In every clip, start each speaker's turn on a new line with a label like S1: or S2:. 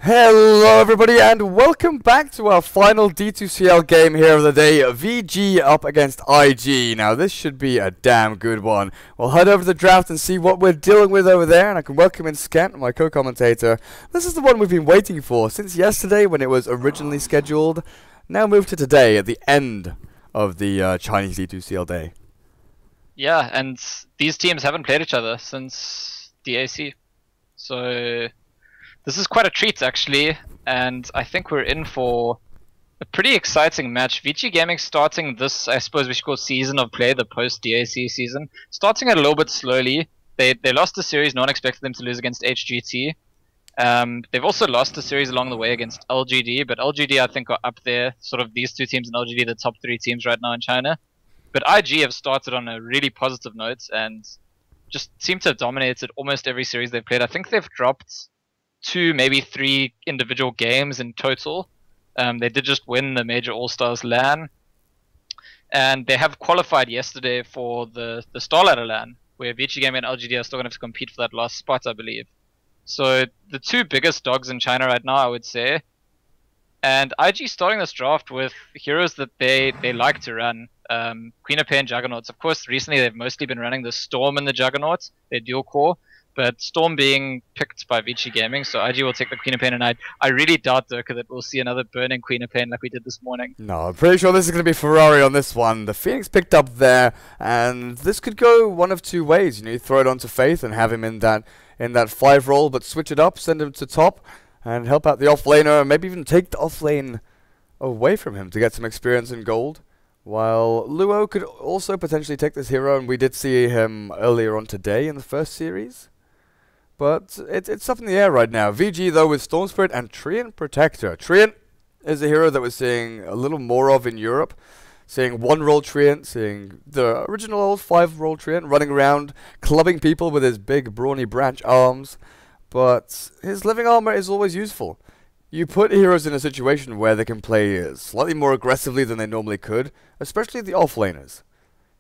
S1: Hello everybody and welcome back to our final D2CL game here of the day, VG up against IG. Now this should be a damn good one. We'll head over to the draft and see what we're dealing with over there, and I can welcome in Skent, my co-commentator. This is the one we've been waiting for since yesterday when it was originally scheduled, now moved to today at the end of the Chinese D2CL day.
S2: Yeah, and these teams haven't played each other since DAC, so this is quite a treat actually, and I think we're in for a pretty exciting match. VG Gaming starting this, I suppose we should call season of play, the post-DAC season, starting it a little bit slowly. They lost the series, no one expected them to lose against HGT. They've also lost the series along the way against LGD, but LGD I think are up there, sort of these two teams and LGD, the top three teams right now in China. But IG have started on a really positive note and just seem to have dominated almost every series they've played. I think they've dropped 2, maybe 3 individual games in total. They did just win the Major All-Stars LAN, and they have qualified yesterday for the Starladder LAN, where VG Gaming and LGD are still going to have to compete for that last spot, I believe. So the two biggest dogs in China right now, I would say. And IG starting this draft with heroes that they like to run. Queen of Pain, Juggernauts. Of course, recently they've mostly been running the Storm and the Juggernauts. They're dual core. But Storm being picked by VG Gaming, so IG will take the Queen of Pain, and I really doubt, Durka, that we'll see another burning Queen of Pain like we did this morning. No,
S1: I'm pretty sure this is going to be Ferrari on this one. The Phoenix picked up there, and this could go one of two ways. You know, you throw it onto Faith and have him in that 5 role, but switch it up, send him to top, and help out the offlaner, and maybe even take the offlane away from him to get some experience in gold. While Luo could also potentially take this hero, and we did see him earlier on today in the first series. But it's up in the air right now. VG, though, with Storm Spirit and Treant Protector. Treant is a hero that we're seeing a little more of in Europe. Seeing 1-role Treant, seeing the original old 5-role Treant running around, clubbing people with his big, brawny branch arms. But his living armor is always useful. You put heroes in a situation where they can play slightly more aggressively than they normally could, especially the offlaners.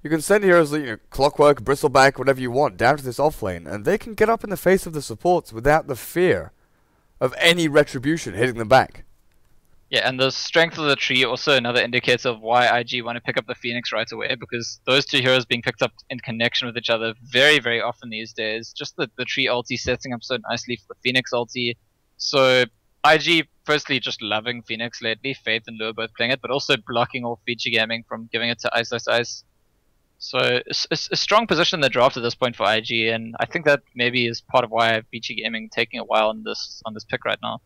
S1: You can send heroes like Clockwork, Bristleback, whatever you want, down to this offlane, and they can get up in the face of the supports without the fear of any retribution hitting them back.
S2: Yeah, and the strength of the tree also another indicator of why IG want to pick up the Phoenix right away, because those two heroes being picked up in connection with each other very, very often these days. Just the tree ulti setting up so nicely for the Phoenix ulti. So IG, firstly, just loving Phoenix lately, Faith and Lure both playing it, but also blocking off VG Gaming from giving it to Ice Ice Ice. So it's a strong position in the draft at this point for IG, and I think that maybe is part of why VG Gaming taking a while on this pick right now.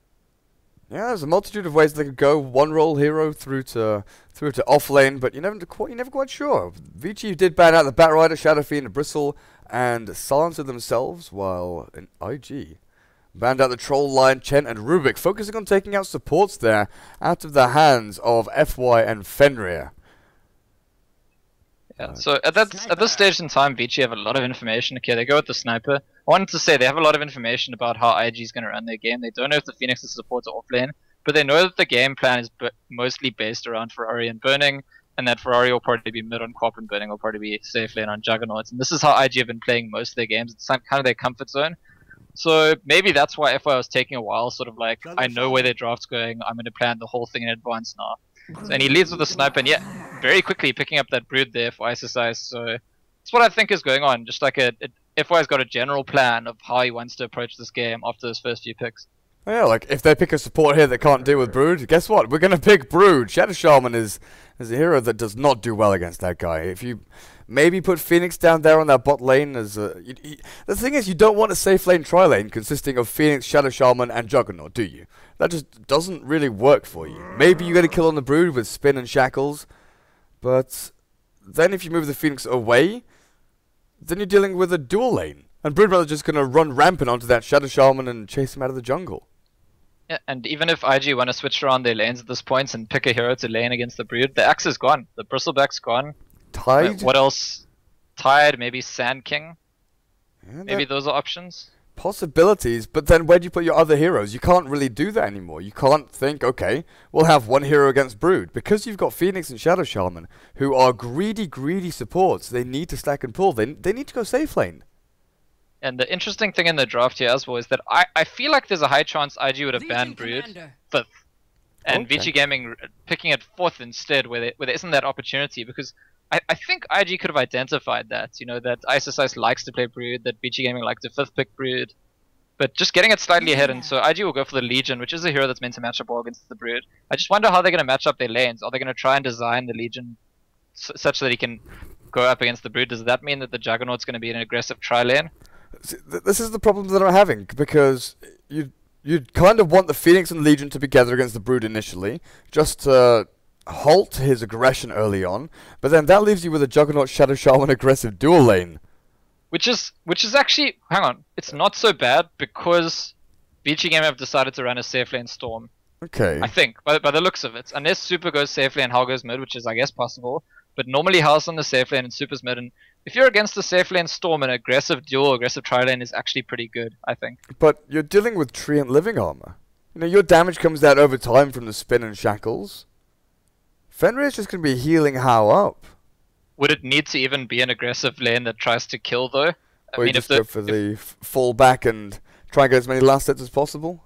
S1: Yeah, there's a multitude of ways they could go. 1-role hero through to offlane, but you're never quite sure. VG did ban out the Batrider, Shadow Fiend, Bristle, and Silencer themselves, while in IG banned out the Troll, Lion, Chen, and Rubik, focusing on taking out supports there out of the hands of FY and Fenrir.
S2: Yeah, so at this stage in time, VG have a lot of information. Okay, they go with the sniper. I wanted to say they have a lot of information about how IG is going to run their game. They don't know if the Phoenix is support or offlane, but they know that the game plan is mostly based around Ferrari and Burning, and that Ferrari will probably be mid on Quap and Burning will probably be safe lane on Juggernauts. And this is how IG have been playing most of their games. It's kind of their comfort zone. So maybe that's why FY was taking a while, sort of like, I know where their draft's going, I'm going to plan the whole thing in advance now. So, and he leads with a sniper, and yeah, very quickly picking up that brood there for ISSI. So that's what I think is going on. Just like FY's got a general plan of how he wants to approach this game after his first few picks.
S1: Yeah, like if they pick a support here that can't deal with Brood, guess what? We're gonna pick Brood. Shadow Shaman is a hero that does not do well against that guy. If you maybe put Phoenix down there on that bot lane as the thing is, you don't want a safe lane tri lane consisting of Phoenix, Shadow Shaman, and Juggernaut, do you? That just doesn't really work for you. Maybe you get a kill on the Brood with Spin and Shackles, but then if you move the Phoenix away, then you're dealing with a dual lane, and Broodmother's just gonna run rampant onto that Shadow Shaman and chase him out of the jungle.
S2: Yeah, and even if IG want to switch around their lanes at this point and pick a hero to lane against the Brood, the Axe is gone. The Bristleback's gone.
S1: Tide?
S2: What else? Tide, maybe Sand King.
S1: Yeah,
S2: maybe those are options.
S1: Possibilities, but then where do you put your other heroes? You can't really do that anymore. You can't think, okay, we'll have one hero against Brood. Because you've got Phoenix and Shadow Shaman, who are greedy supports. They need to stack and pull. They need to go safe lane.
S2: And the interesting thing in the draft here as well is that I feel like there's a high chance IG would have banned Brood 5th. And
S1: Okay.
S2: VG Gaming picking it 4th instead, where there isn't that opportunity, because I think IG could have identified that, you know, that ISSIce likes to play Brood, that VG Gaming likes to 5th pick Brood, but just getting it slightly ahead, and so IG will go for the Legion, which is a hero that's meant to match up well against the Brood. I just wonder how they're going to match up their lanes. Are they going to try and design the Legion such that he can go up against the Brood? Does that mean that the Juggernaut's going to be an aggressive tri-lane?
S1: See, this is the problem that I'm having, because you'd kind of want the Phoenix and Legion to be together against the Brood initially, just to halt his aggression early on, but then that leaves you with a Juggernaut Shadow Shaman aggressive dual lane.
S2: Which is actually, hang on, it's not so bad because VG Game have decided to run a safe lane Storm.
S1: Okay.
S2: I think, by the looks of it. Unless Super goes safe lane, Hal goes mid, which is I guess possible. But normally Hal's on the safe lane and Super's mid, and if you're against the safe lane Storm, an aggressive dual, aggressive tri-lane is actually pretty good, I think.
S1: But you're dealing with Treant living armor. You know, your damage comes out over time from the spin and shackles. Fenrir's just going to be healing Hal up.
S2: Would it need to even be an aggressive lane that tries to kill, though?
S1: Or you just go for the fall back and try and get as many last hits as possible?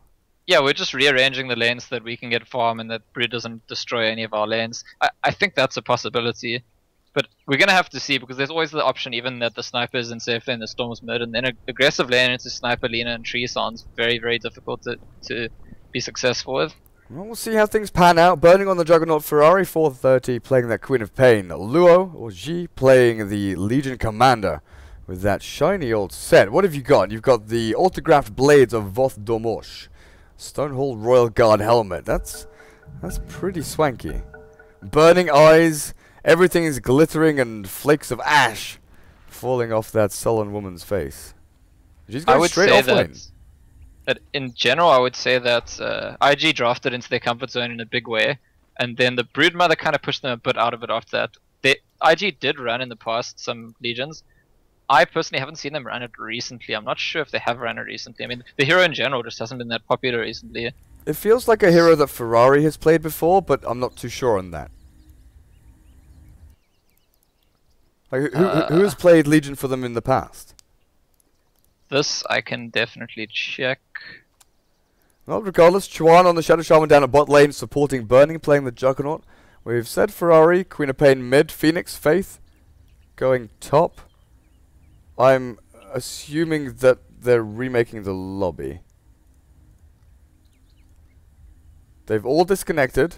S2: Yeah, we're just rearranging the lanes so that we can get farm and that Brood doesn't destroy any of our lanes. I think that's a possibility. But we're going to have to see, because there's always the option even that the sniper is in safe lane, the Storm's mid, and then an aggressive lane into sniper, Lina, and Tree sounds very, very difficult to be successful with.
S1: Well, we'll see how things pan out. Burning on the Juggernaut Ferrari, 430 playing that Queen of Pain. Luo or Ji playing the Legion Commander with that shiny old set. What have you got? You've got the autographed blades of Voth Domosh. Stonehold Royal Guard helmet. That's pretty swanky. Burning eyes. Everything is glittering and flakes of ash falling off that sullen woman's face. She's going straight off lane.
S2: That in general, I would say that IG drafted into their comfort zone in a big way, and then the Broodmother kind of pushed them a bit out of it after that. IG did run in the past some Legions. I personally haven't seen them run it recently. I'm not sure if they have run it recently. I mean, the hero in general just hasn't been that popular recently.
S1: It feels like a hero that Ferrari has played before, but I'm not too sure on that. Like, who has played Legion for them in the past?
S2: This I can definitely check.
S1: Well, regardless, Chuan on the Shadow Shaman down at bot lane, supporting Burning, playing the Juggernaut. We've said Ferrari, Queen of Pain mid, Phoenix, Faith, going top. I'm assuming that they're remaking the lobby. They've all disconnected.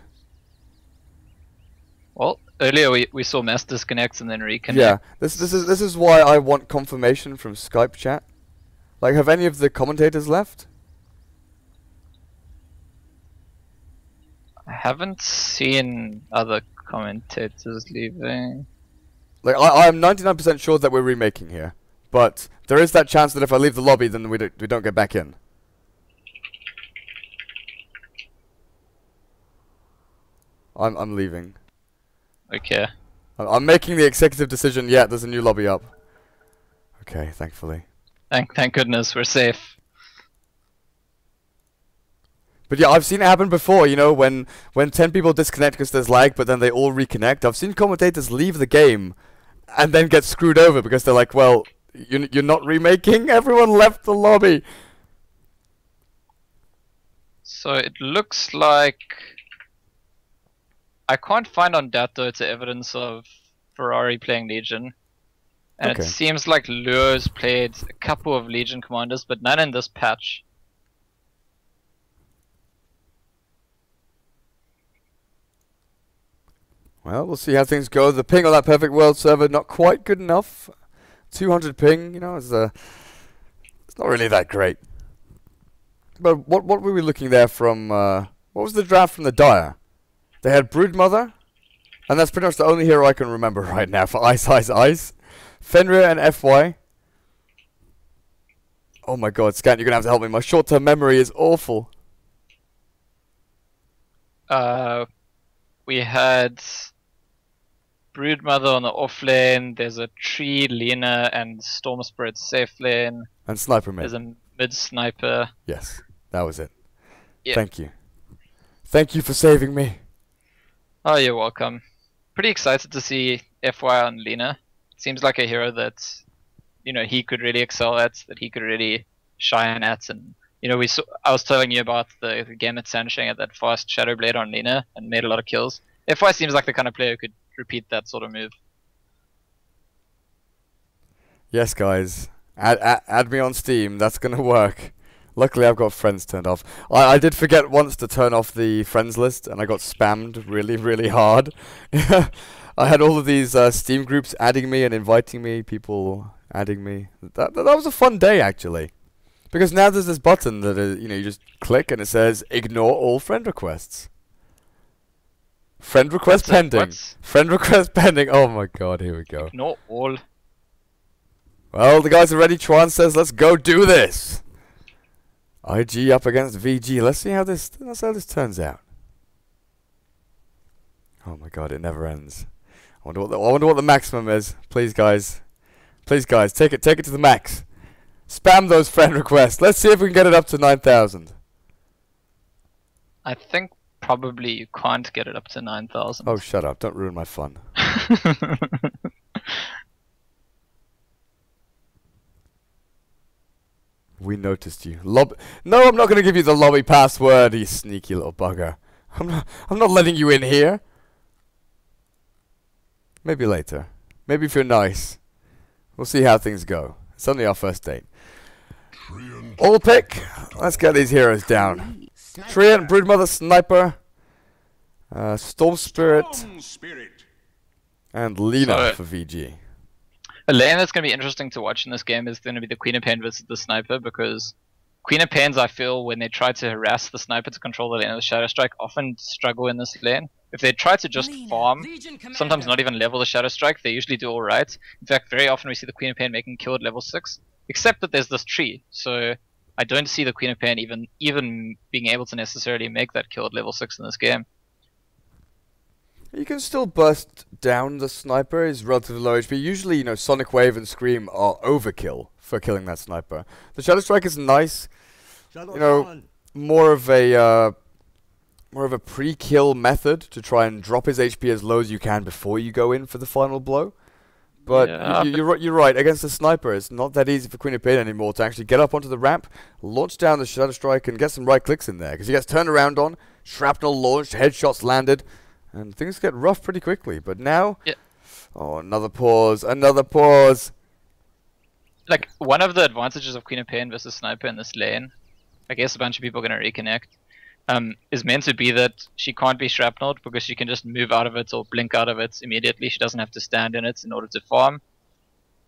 S2: Well, earlier we saw mass disconnects and then reconnect.
S1: Yeah, this is why I want confirmation from Skype chat. Like, have any of the commentators left?
S2: I haven't seen other commentators leaving.
S1: Like, I'm 99% sure that we're remaking here, but there is that chance that if I leave the lobby, then we don't get back in. I'm leaving.
S2: Okay.
S1: I'm making the executive decision. Yeah, there's a new lobby up. Okay, thankfully.
S2: Thank goodness we're safe.
S1: But yeah, I've seen it happen before, you know, when 10 people disconnect because there's lag, but then they all reconnect. I've seen commentators leave the game and then get screwed over because they're like, well, you're not remaking? Everyone left the lobby.
S2: So it looks like I can't find on Dota evidence of Ferrari playing Legion. And
S1: Okay.
S2: it seems like Luo's played a couple of Legion commanders, but none in this patch.
S1: Well, we'll see how things go. The ping on that Perfect World server, not quite good enough. 200 ping, you know, it's not really that great. But what were we looking there from, what was the draft from the Dire? They had Broodmother, and that's pretty much the only hero I can remember right now for Ice Ice Ice. Fenrir and FY. Oh my god, Scant, you're gonna have to help me. My short-term memory is awful.
S2: We had Broodmother on the off lane, there's a Tree, Lina, and Storm Spirit safe lane.
S1: And Sniper mid.
S2: There's a mid sniper.
S1: Yes, that was it.
S2: Yeah.
S1: Thank you. Thank you for saving me.
S2: Oh, you're welcome. Pretty excited to see FY on Lina. Seems like a hero that you know, he could really excel at, that he could really shine at. And you know, I was telling you about the game at Sansheng at that fast Shadow Blade on Lina and made a lot of kills. FY seems like the kind of player who could repeat that sort of move.
S1: Yes, guys. Add me on Steam. That's going to work. Luckily, I've got friends turned off. I did forget once to turn off the friends list, and I got spammed really, really hard. I had all of these Steam groups adding me and inviting me, people adding me. That was a fun day, actually. Because now there's this button that is, you know, you just click and it says ignore all friend requests. Friend request pending. Friend request pending. Oh my god, here we go.
S2: Ignore all.
S1: Well, the guys are ready. Chuan says, let's go do this. IG up against VG. Let's see how this turns out. Oh my god, it never ends. I wonder what the maximum is. Please guys. Please guys, take it to the max. Spam those friend requests. Let's see if we can get it up to 9,000.
S2: I think probably you can't get it up to 9,000.
S1: Oh, shut up. Don't ruin my fun. We noticed you. No, I'm not going to give you the lobby password, you sneaky little bugger. I'm not letting you in here. Maybe later. Maybe if you're nice. We'll see how things go. It's only our first date. All pick. Let's get these heroes down. Treant, Broodmother, Sniper, Storm Spirit, and Lina for VG.
S2: A lane that's going to be interesting to watch in this game is going to be the Queen of Pain versus the Sniper, because Queen of Pains, I feel, when they try to harass the Sniper to control the lane of the Shadow Strike, often struggle in this lane. If they try to just farm, sometimes not even level the Shadow Strike, they usually do alright. In fact, very often we see the Queen of Pain making kill at level 6, except that there's this tree, so I don't see the Queen of Pain even being able to necessarily make that kill at level 6 in this game.
S1: You can still burst down the Sniper. He's relatively low HP. Usually, you know, Sonic Wave and Scream are overkill for killing that Sniper. The Shadow Strike is nice. You know, more of a pre-kill method to try and drop his HP as low as you can before you go in for the final blow. But yeah, you're right. Against the Sniper, it's not that easy for Queen of Pain anymore to actually get up onto the ramp, launch down the Shadow Strike, and get some right clicks in there. Because he gets turned around on, shrapnel launched, headshots landed, and things get rough pretty quickly. But now, oh, another pause, another pause.
S2: Like, one of the advantages of Queen of Pain versus Sniper in this lane, I guess a bunch of people are going to reconnect, is meant to be that she can't be shrapnelled because she can just move out of it or blink out of it immediately. She doesn't have to stand in it in order to farm.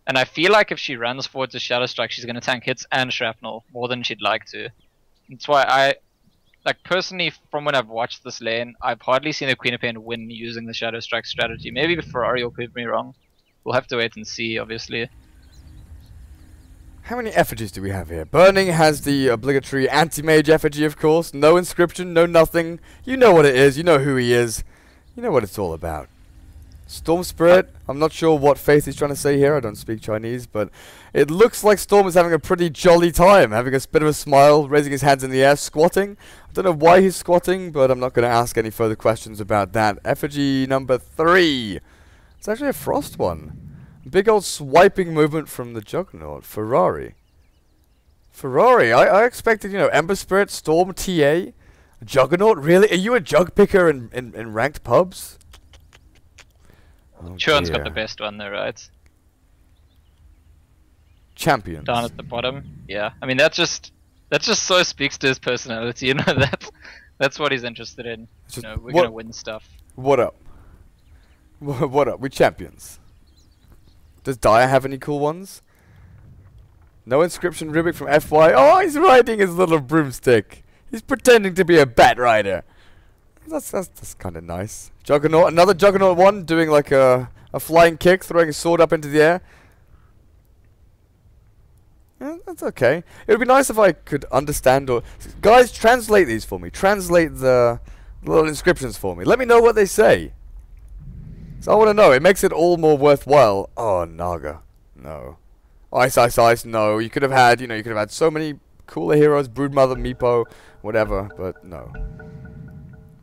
S2: And I feel like if she runs forward to Shadow Strike, she's going to tank hits and shrapnel more than she'd like to. That's why I, like, personally, from when I've watched this lane, I've hardly seen the Queen of Pain win using the Shadow Strike strategy. Maybe Ferrari will prove me wrong. We'll have to wait and see, obviously.
S1: How many effigies do we have here? Burning has the obligatory anti-mage effigy, of course. No inscription, no nothing. You know what it is. You know who he is. You know what it's all about. Storm Spirit. I'm not sure what Faith is trying to say here. I don't speak Chinese, but it looks like Storm is having a pretty jolly time. Having a bit of a smile, raising his hands in the air, squatting. I don't know why he's squatting, but I'm not going to ask any further questions about that. Effigy number 3. It's actually a Frost one. Big old swiping movement from the Juggernaut. Ferrari. I expected, you know, Ember Spirit, Storm, TA. Juggernaut? Really? Are you a jug picker in ranked pubs? Oh,
S2: Chuan's got the best one there, right?
S1: Champions.
S2: Down at the bottom. Yeah. I mean, that just so speaks to his personality, you know, that's what he's interested in. You know, we're gonna win stuff.
S1: What up? What up? We champions. Does Dyer have any cool ones? No inscription Rubik from FY. Oh, he's riding his little broomstick. He's pretending to be a bat rider. That's kind of nice. Juggernaut, another Juggernaut one, doing like a flying kick, throwing his sword up into the air. Yeah, that's okay. It would be nice if I could understand or... Guys, translate these for me. Translate the little inscriptions for me. Let me know what they say. So I want to know. It makes it all more worthwhile. Oh, Naga. No. Ice, Ice, Ice. No. You could have had, you know, you could have had so many cooler heroes. Broodmother, Meepo, whatever. But no.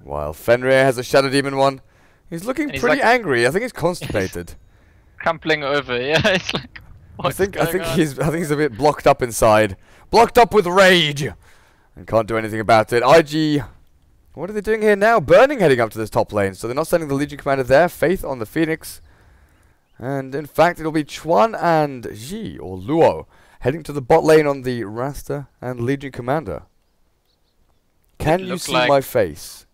S1: While Fenrir has a Shadow Demon one. He's looking pretty angry. I think he's constipated.
S2: Crumpling over. Yeah, it's like, What's
S1: I
S2: going
S1: think
S2: on?
S1: he's a bit blocked up inside. Blocked up with rage! And can't do anything about it. IG, what are they doing here now? Burning heading up to this top lane. So they're not sending the Legion Commander there. Faith on the Phoenix. And in fact, it'll be Chuan and Ji, or Luo, heading to the bot lane on the Rasta and Legion Commander. Can you see my face?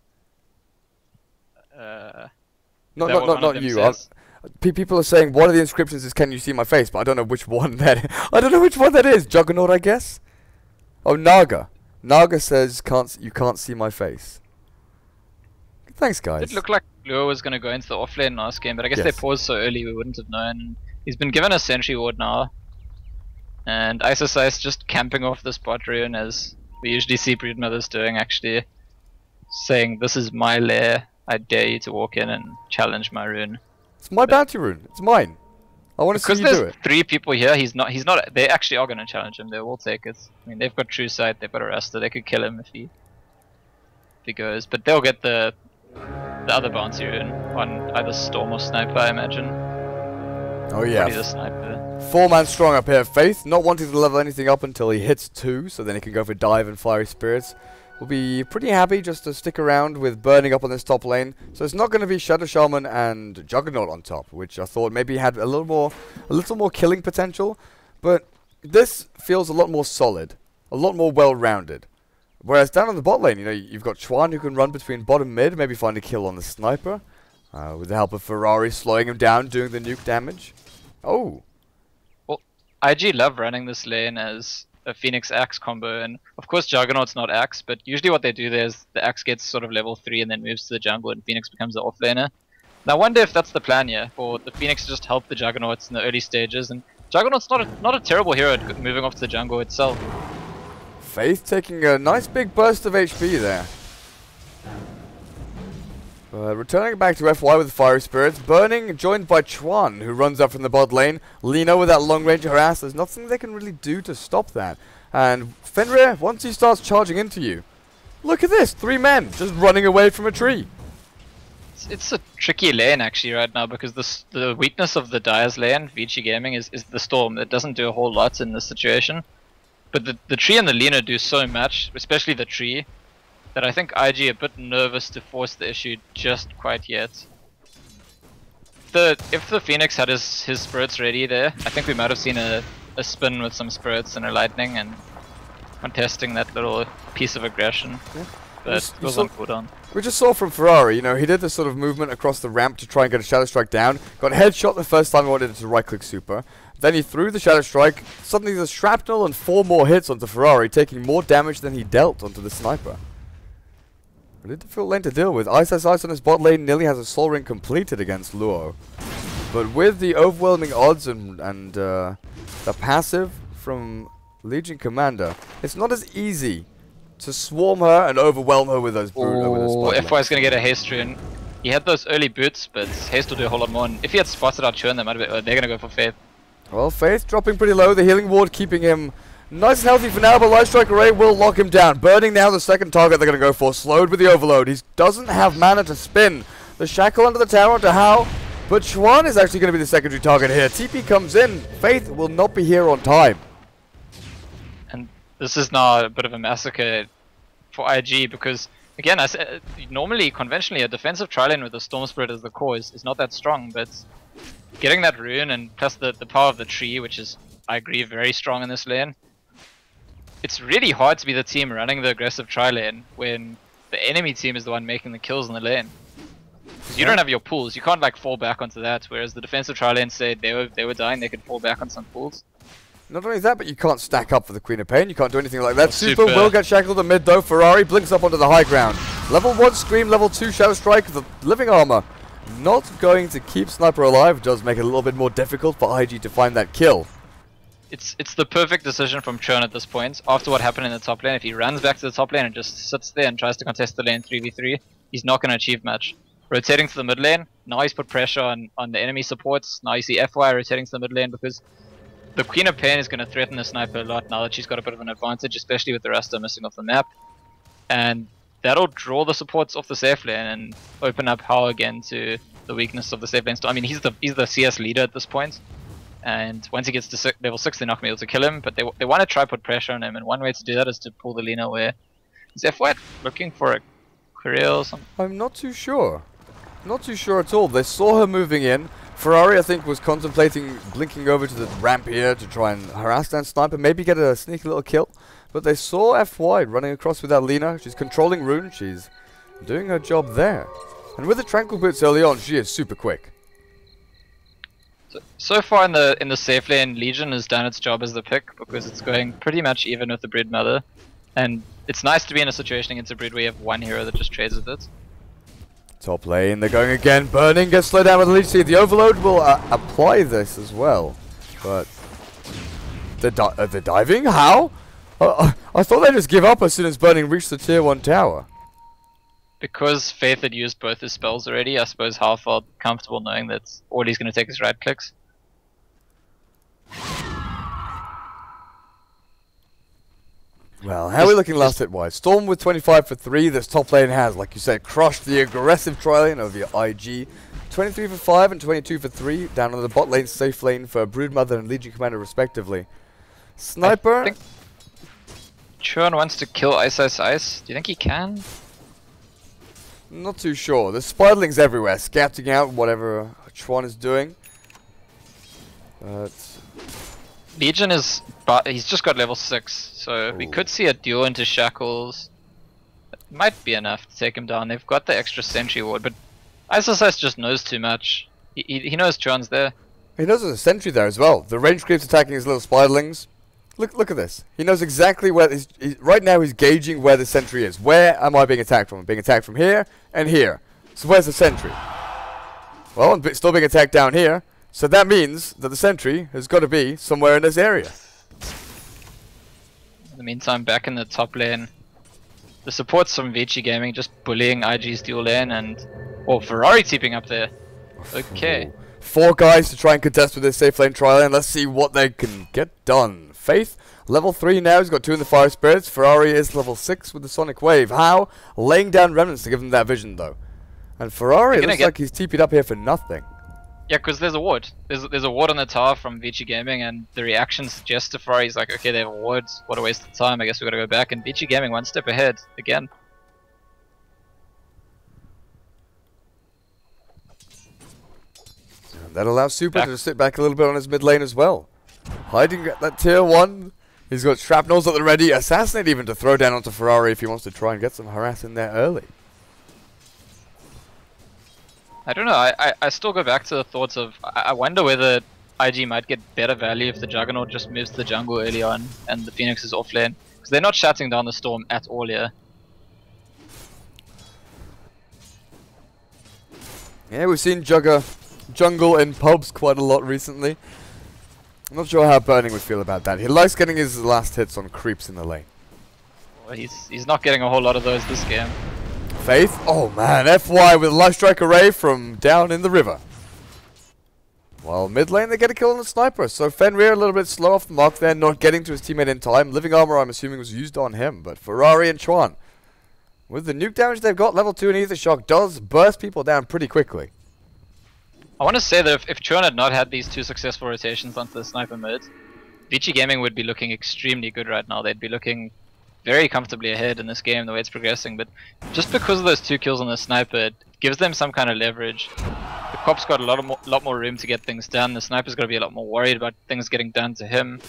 S1: Not you. People are saying one of the inscriptions is "Can you see my face?" But I don't know which one that. I don't know which one that is. Juggernaut, I guess. Oh, Naga. Naga says you can't see my face. Thanks, guys.
S2: It looked like Luo was going to go into the offlane last game, but I guess they paused so early we wouldn't have known. He's been given a sentry ward now, and Ice just camping off this bot rune as we usually see Broodmothers doing, actually saying, "This is my lair. I dare you to walk in and challenge my rune."
S1: It's my bounty rune. It's mine. I want to see you do it.
S2: Because there's 3 people here, he's not. They actually are going to challenge him. They will take it. I mean, they've got True Sight. They've got a Rasta. They could kill him if he goes. But they'll get the other bounty rune on either Storm or Sniper, I imagine.
S1: Oh yeah.
S2: Probably the Sniper.
S1: 4-man strong up here. Faith not wanting to level anything up until he hits 2, so then he can go for Dive and Fiery Spirits. Will be pretty happy just to stick around with burning up on this top lane. So it's not going to be Shadow Shaman and Juggernaut on top, which I thought maybe had a little more killing potential. But this feels a lot more solid, a lot more well-rounded. Whereas down on the bot lane, you know, you've got Chuan who can run between bottom mid, maybe find a kill on the Sniper, with the help of Ferrari slowing him down, doing the nuke damage. Oh.
S2: Well, IG love running this lane as a Phoenix Axe combo, and of course Juggernaut's not Axe, but usually what they do there is the Axe gets sort of level 3 and then moves to the jungle and Phoenix becomes the offlaner. Now I wonder if that's the plan here, for the Phoenix to just help the Juggernauts in the early stages, and Juggernaut's not a terrible hero at moving off to the jungle itself.
S1: Faith taking a nice big burst of HP there. Returning back to FY with Fiery Spirits, Burning joined by Chuan, who runs up from the bot lane. Lino with that long range harass, there's nothing they can really do to stop that. And Fenrir, once he starts charging into you, look at this, 3 men just running away from a tree.
S2: It's a tricky lane actually right now, because the weakness of the Dire's lane, Vici Gaming, is the Storm. It doesn't do a whole lot in this situation. But the tree and the Lina do so much, especially the tree, that I think IG a bit nervous to force the issue just quite yet. If the Phoenix had his spirits ready there, I think we might have seen a spin with some spirits and a lightning and contesting that little piece of aggression. Yeah. But it was on cooldown.
S1: We just saw from Ferrari, you know, he did this sort of movement across the ramp to try and get a Shadow Strike down. Got headshot the first time he wanted to right-click super. Then he threw the Shadow Strike. Suddenly there's shrapnel and 4 more hits onto Ferrari, taking more damage than he dealt onto the Sniper. A difficult lane to deal with. Ice on his bot lane nearly has a Soul Ring completed against Luo. But with the overwhelming odds and the passive from Legion Commander, it's not as easy to swarm her and overwhelm her with those brute.
S2: FY's gonna get a haste rune. He had those early boots, but haste will do a whole lot more. And if he had spotted our churn, they might have been, they're gonna go for Faith.
S1: Well, Faith dropping pretty low. The healing ward keeping him nice and healthy for now, but Light Strike Array will lock him down. Burning now the second target they're going to go for. Slowed with the overload. He doesn't have mana to spin. The shackle under the tower onto Hao, but Chuan is actually going to be the secondary target here. TP comes in. Faith will not be here on time.
S2: And this is now a bit of a massacre for IG because, again, I said, normally, conventionally, a defensive tri-lane with the Storm Spirit as the core is not that strong, but getting that rune and plus the power of the tree, which is, I agree, very strong in this lane. It's really hard to be the team running the aggressive tri-lane when the enemy team is the one making the kills in the lane. Because you don't have your pools, you can't like fall back onto that, whereas the defensive tri-lane said they were dying, they could fall back on some pools.
S1: Not only that, but you can't stack up for the Queen of Pain, you can't do anything like that. Super will get shackled in mid though. Ferrari blinks up onto the high ground. Level 1 Scream, level 2 Shadow Strike, the living armor. Not going to keep Sniper alive, does make it a little bit more difficult for IG to find that kill.
S2: It's the perfect decision from Churn at this point. After what happened in the top lane, if he runs back to the top lane and just sits there and tries to contest the lane 3v3, he's not going to achieve much. Rotating to the mid lane, now he's put pressure on the enemy supports. Now you see FY rotating to the mid lane because the Queen of Pain is going to threaten the Sniper a lot now that she's got a bit of an advantage, especially with the Rasta missing off the map. And that'll draw the supports off the safe lane and open up Hao again to the weakness of the safe lane. I mean, he's the CS leader at this point. and once he gets to level 6 they're not going to be able to kill him, but they want to try put pressure on him, and one way to do that is to pull the Lina away. Is FY looking for a career or something?
S1: I'm not too sure. Not too sure at all. They saw her moving in. Ferrari, I think, was contemplating blinking over to the ramp here to try and harass that sniper, maybe get a sneaky little kill. But they saw FY running across with that Lina. She's controlling Rune. She's doing her job there. And with the Tranquil Boots early on, she is super quick.
S2: So far in the safe lane, Legion has done its job as the pick because it's going pretty much even with the Brood Mother. And it's nice to be in a situation against a Brood where you have one hero that just trades with it.
S1: Top lane, they're going again. Burning gets slowed down with the leech seed. The Overload will apply this as well. But they're diving? How? I thought they'd just give up as soon as Burning reached the tier 1 tower.
S2: Because Faith had used both his spells already, I suppose Hal felt comfortable knowing that all he's going to take is right clicks.
S1: Well, how are we looking last hit wise? Storm with 25 for 3. This top lane has, like you said, crushed the aggressive tri-lane of the IG. 23 for 5 and 22 for 3. Down on the bot lane, safe lane for Broodmother and Legion Commander respectively. Sniper.
S2: I think Churn wants to kill Ice Ice Ice. Do you think he can?
S1: Not too sure. There's spiderlings everywhere, scouting out whatever Chuan is doing. But
S2: Legion is, he's just got level 6, so we could see a duel into Shackles. It might be enough to take him down. They've got the extra sentry ward, but Ice Ice Ice just knows too much. He knows Chuan's there.
S1: He knows there's a sentry there as well. The range creeps attacking his little spiderlings. Look at this. He knows exactly where right now he's gauging where the sentry is. Where am I being attacked from? I'm being attacked from here and here. So where's the sentry? Well, I'm still being attacked down here. So that means that the sentry has got to be somewhere in this area.
S2: In the meantime, back in the top lane, the supports from Vici Gaming just bullying IG's dual lane, and Ferrari teeping up there. Okay.
S1: 4 guys to try and contest with this safe lane trial, and let's see what they can get done. Faith, level 3 now, he's got 2 in the Fire Spirits. Ferrari is level 6 with the Sonic Wave. How? Laying down remnants to give him that vision though. And Ferrari, it looks like he's TP'd up here for nothing.
S2: Yeah, because there's a ward. There's a ward on the tower from Vici Gaming, and the reaction suggests to Ferrari, he's like, okay, they have a ward, what a waste of time, I guess we gotta go back, and Vici Gaming one step ahead, again.
S1: And that allows Super to sit back a little bit on his mid lane as well. Hiding at that tier 1. He's got shrapnels at the ready. Assassinate even to throw down onto Ferrari if he wants to try and get some harass in there early.
S2: I don't know, I still go back to the thoughts of, I wonder whether IG might get better value if the Juggernaut just moves to the jungle early on and the Phoenix is off lane. Because they're not shutting down the Storm at all here.
S1: Yeah, we've seen jungle in pubs quite a lot recently. I'm not sure how Burning would feel about that. He likes getting his last hits on creeps in the lane.
S2: Well, he's not getting a whole lot of those this game.
S1: Faith, oh man, FY with a Life Strike Array from down in the river. While mid lane they get a kill on the sniper, so Fenrir a little bit slow off the mark there, not getting to his teammate in time. Living Armor I'm assuming was used on him, but Ferrari and Chuan, with the nuke damage they've got, level 2 and Ether Shock does burst people down pretty quickly.
S2: I want to say that if Churn had not had these 2 successful rotations onto the sniper mid, Vici Gaming would be looking extremely good right now. They'd be looking very comfortably ahead in this game the way it's progressing, but just because of those 2 kills on the sniper, it gives them some kind of leverage. The Cop's got a lot more room to get things done. The sniper's got to be a lot more worried about things getting done to him.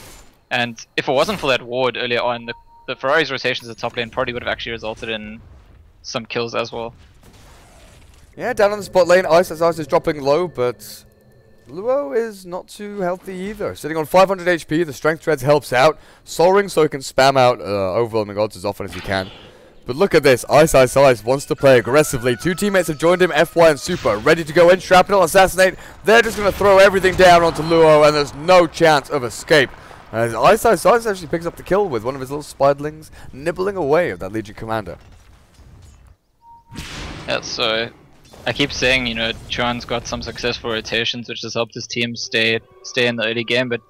S2: And if it wasn't for that ward earlier on, the Ferrari's rotations at top lane probably would have actually resulted in some kills as well.
S1: Yeah, down on the spot lane, Ice is dropping low, but Luo is not too healthy either. Sitting on 500 HP, the Strength Treads helps out. Soaring so he can spam out overwhelming odds as often as he can. But look at this, Ice wants to play aggressively. 2 teammates have joined him, FY and Super, ready to go in. Shrapnel, Assassinate, they're just going to throw everything down onto Luo, and there's no chance of escape. As Ice actually picks up the kill with one of his little spiderlings nibbling away at that Legion Commander.
S2: Yeah, so I keep saying, you know, Chuan's got some successful rotations which has helped his team stay in the early game, but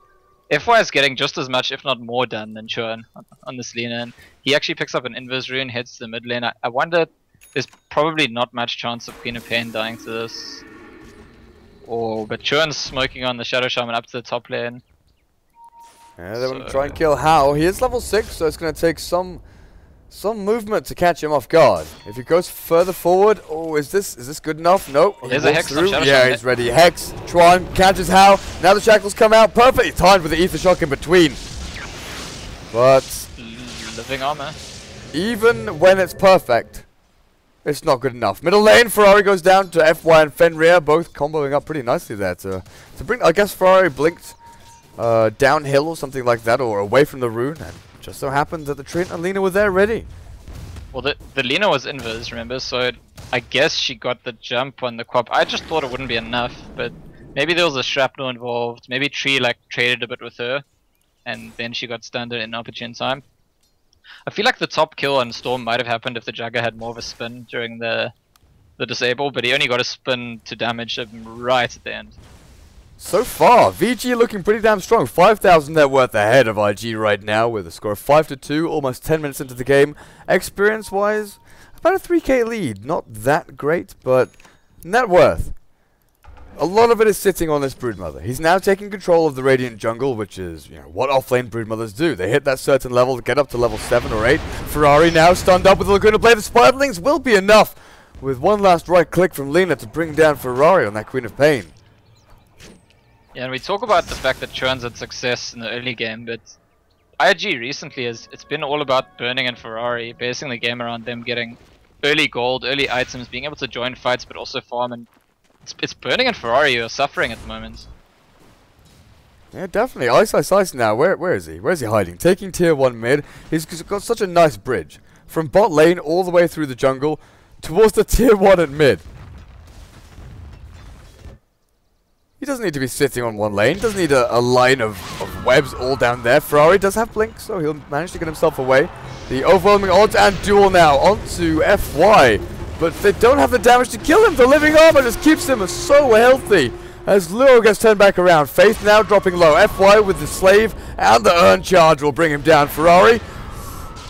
S2: FY is getting just as much, if not more, done than Chuan on this Lina, and he actually picks up an inverse rune, heads to the mid lane. I wonder, there's probably not much chance of Queen of Pain dying to this. Oh, but Churn's smoking on the Shadow Shaman up to the top lane.
S1: Yeah, they want to try and kill Hao. He is level 6, so it's going to take some movement to catch him off guard. If he goes further forward, oh, is this good enough? Nope.
S2: There's a Hex on Shadow
S1: Yeah,
S2: Shaman.
S1: he's ready. Hex, Chuan catches Hao. Now the shackles come out. Perfectly timed with the Ether Shock in between. But
S2: Living armor.
S1: even when it's perfect, it's not good enough. Middle lane, Ferrari goes down to FY and Fenrir, both comboing up pretty nicely there to bring. I guess Ferrari blinked downhill or something like that, or away from the rune, and just so happened that the Trent and Lina were there ready.
S2: Well, the Lina was invis, remember? So I guess she got the jump on the Quap. I just thought it wouldn't be enough, but maybe there was a shrapnel involved. Maybe Tree like traded a bit with her, and then she got stunned in an opportune time. I feel like the top kill on Storm might have happened if the Jagger had more of a spin during the disable, but he only got a spin to damage him right at the end.
S1: So far, VG looking pretty damn strong. 5,000 net worth ahead of IG right now with a score of 5-2, almost 10 minutes into the game. Experience-wise, about a 3k lead. Not that great, but net worth. A lot of it is sitting on this Broodmother. He's now taking control of the Radiant jungle, which is, what offlane Broodmothers do. They hit that certain level to get up to level 7 or 8. Ferrari now stunned up with the Laguna Blade. The Spiderlings will be enough with one last right click from Lina to bring down Ferrari on that Queen of Pain.
S2: Yeah, and we talk about the fact that Churn's had success in the early game, but IG recently it's been all about Burning and Ferrari, basing the game around them getting early gold, early items, being able to join fights but also farm, and it's Burning and Ferrari who are suffering at the moment.
S1: Yeah, definitely. Ice now. Where is he? Where is he hiding? Taking tier 1 mid. He's got such a nice bridge. From bot lane all the way through the jungle towards the tier 1 at mid. He doesn't need to be sitting on one lane. Doesn't need a line of webs all down there. Ferrari does have blink, so he'll manage to get himself away. The overwhelming odds and duel now onto FY. But they don't have the damage to kill him. The living armor just keeps him so healthy. As Luo gets turned back around. Faith now dropping low. FY with the slave and the urn charge will bring him down. Ferrari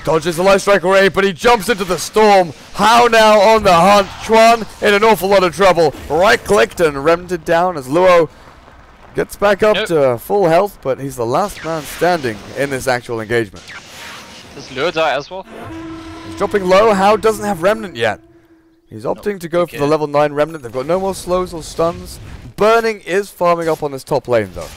S1: dodges the life strike array, but he jumps into the storm. How now on the hunt? Chuan in an awful lot of trouble. Right clicked and remnanted down as Luo gets back up to full health, but he's the last man standing in this actual engagement.
S2: Does Luo die as well?
S1: He's dropping low. How doesn't have remnant yet. He's opting to go for the level 9 remnant. They've got no more slows or stuns. Burning is farming up on this top lane though.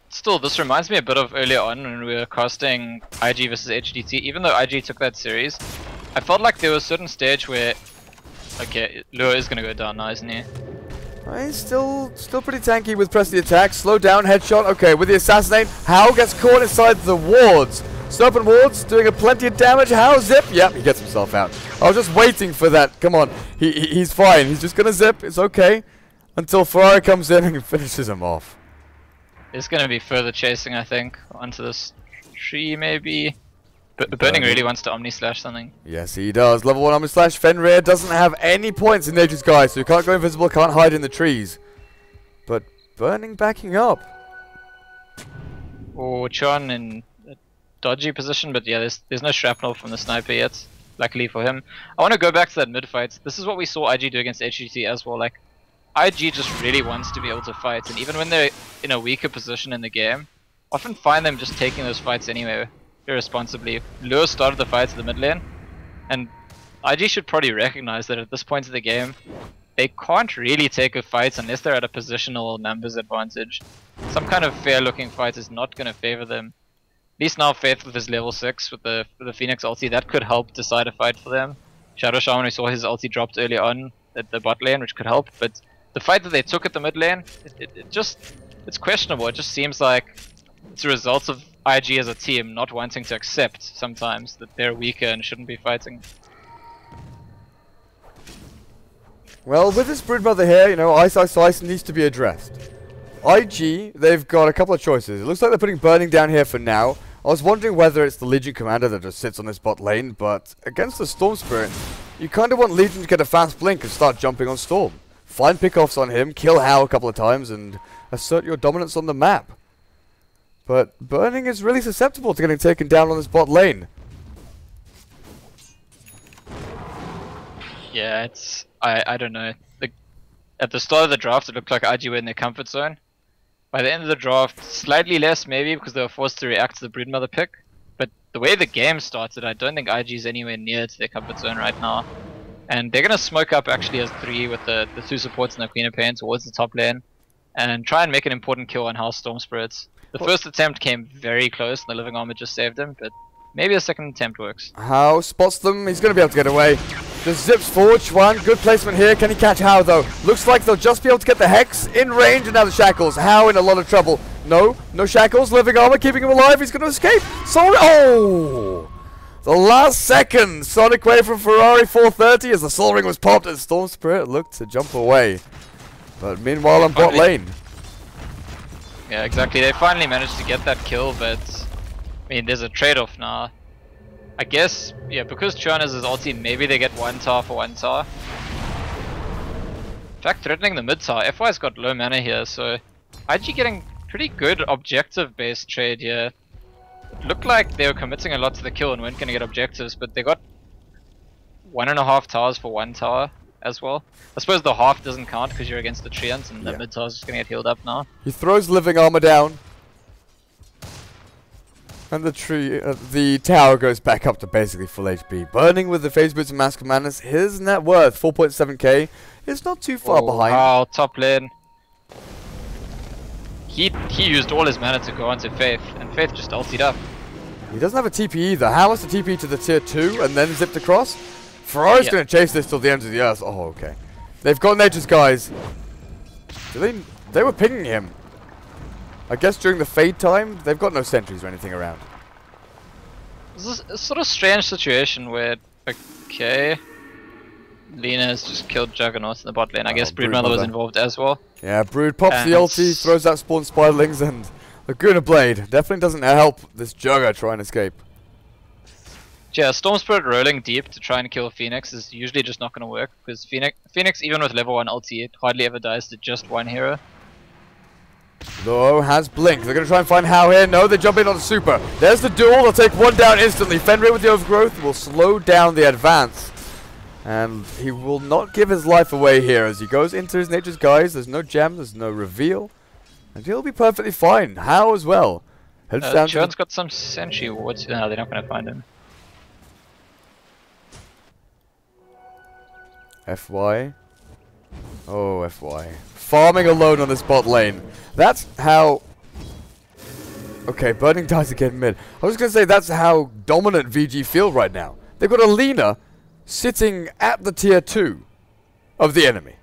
S2: Still, this reminds me a bit of earlier on when we were casting IG versus HDT. Even though IG took that series, I felt like there was a certain stage where, okay, Luo is gonna go down now, isn't he?
S1: He's still pretty tanky with press the attack. Slow down, headshot. Okay, with the assassinate, Hao gets caught inside the wards. Serpent wards doing a plenty of damage. Hao zip. Yep, he gets himself out. I was just waiting for that. Come on, he's fine. He's just gonna zip. It's okay until Ferrari comes in and finishes him off.
S2: There's gonna be further chasing, I think, onto this tree maybe. But Burning really wants to Omni Slash something.
S1: Yes, he does. Level 1 Omni Slash. Fenrir doesn't have any points in Nature's Guide, so he can't go invisible, can't hide in the trees. But Burning backing up.
S2: Oh, Chon in a dodgy position, but yeah, there's no shrapnel from the sniper yet. Luckily for him. I want to go back to that mid fight. This is what we saw IG do against HGT as well. Like, IG just really wants to be able to fight, and even when they're in a weaker position in the game, often find them just taking those fights anyway, irresponsibly. Luo started the fight to the mid lane, and IG should probably recognize that at this point of the game, they can't really take a fight unless they're at a positional numbers advantage. Some kind of fair looking fight is not going to favor them. At least now Faith with his level 6 with the Phoenix ulti, that could help decide a fight for them. Shadow Shaman, we saw his ulti dropped early on at the bot lane, which could help, but the fight that they took at the mid lane, it's questionable. It just seems like it's a result of IG as a team not wanting to accept sometimes that they're weaker and shouldn't be fighting.
S1: Well, with this Broodmother here, Ice needs to be addressed. IG, they've got a couple of choices. It looks like they're putting Burning down here for now. I was wondering whether it's the Legion Commander that just sits on this bot lane, but against the Storm Spirit, you kind of want Legion to get a fast blink and start jumping on Storm. Find pickoffs on him, kill Hao a couple of times, and assert your dominance on the map. But Burning is really susceptible to getting taken down on this bot lane.
S2: Yeah, I don't know. at the start of the draft, it looked like IG were in their comfort zone. By the end of the draft, slightly less maybe because they were forced to react to the Broodmother pick. But the way the game started, I don't think IG is anywhere near to their comfort zone right now. And they're going to smoke up actually as 3 with the 2 supports and the Queen of Pain towards the top lane. And try and make an important kill on House Storm Spirits. The first attempt came very close and the Living Armor just saved him, but maybe a second attempt works.
S1: How spots them, he's going to be able to get away. Just zips forward, Chuan, good placement here. Can he catch How though? Looks like they'll just be able to get the Hex in range and now the Shackles. How in a lot of trouble. No Shackles, Living Armor keeping him alive, he's going to escape. Sorry, oh! The last second, Sonic Wave from Ferrari 430 as the Soul Ring was popped and Storm Spirit looked to jump away. But meanwhile on bot lane.
S2: Yeah, exactly, they finally managed to get that kill, but I mean, there's a trade-off now. I guess, yeah, because Chuan is his ulti, maybe they get 1 tower for 1 tower. In fact, threatening the mid tower. FY's got low mana here, so IG getting pretty good objective-based trade here. It looked like they were committing a lot to the kill and weren't going to get objectives, but they got 1.5 towers for 1 tower as well. I suppose the half doesn't count because you're against the treant and the mid tower's just going to get healed up now.
S1: He throws Living Armor down. And the tower goes back up to basically full HP. Burning with the Phase Boots and Mask of Madness, his net worth, 4.7k, is not too far behind.
S2: Wow, top lane. He used all his mana to go onto Faith, and Faith just ultied up.
S1: He doesn't have a TP either. How was the TP to the tier 2 and then zipped across? Ferrari's going to chase this till the ends of the earth. Oh, okay. They've got Nature's guys. They were pinging him. I guess during the fade time, they've got no sentries or anything around.
S2: This is a sort of strange situation where, okay, Lina has just killed Juggernaut in the bot lane. I guess Broodmother was involved as well.
S1: Yeah, Brood pops the ulti, throws out spawn spiderlings, and Laguna Blade definitely doesn't help this Jugger try and escape.
S2: Yeah, Storm Spirit rolling deep to try and kill Phoenix is usually just not going to work, because Phoenix, even with level 1 ulti, it hardly ever dies to just 1 hero.
S1: Luo has Blink. They're going to try and find How here. No, they jump in on the Super. There's the duel. They'll take 1 down instantly. Fenrir with the Overgrowth will slow down the advance. And he will not give his life away here as he goes into his Nature's Guise. There's no gem, there's no reveal. And he'll be perfectly fine. How as well.
S2: Chuan's got some sentry wards. No, they're not going to find him.
S1: FY. Oh, FY. Farming alone on this bot lane. That's how... Okay, Burning dies again mid. I was going to say that's how dominant VG feel right now. They've got a Lina sitting at the tier 2 of the enemy.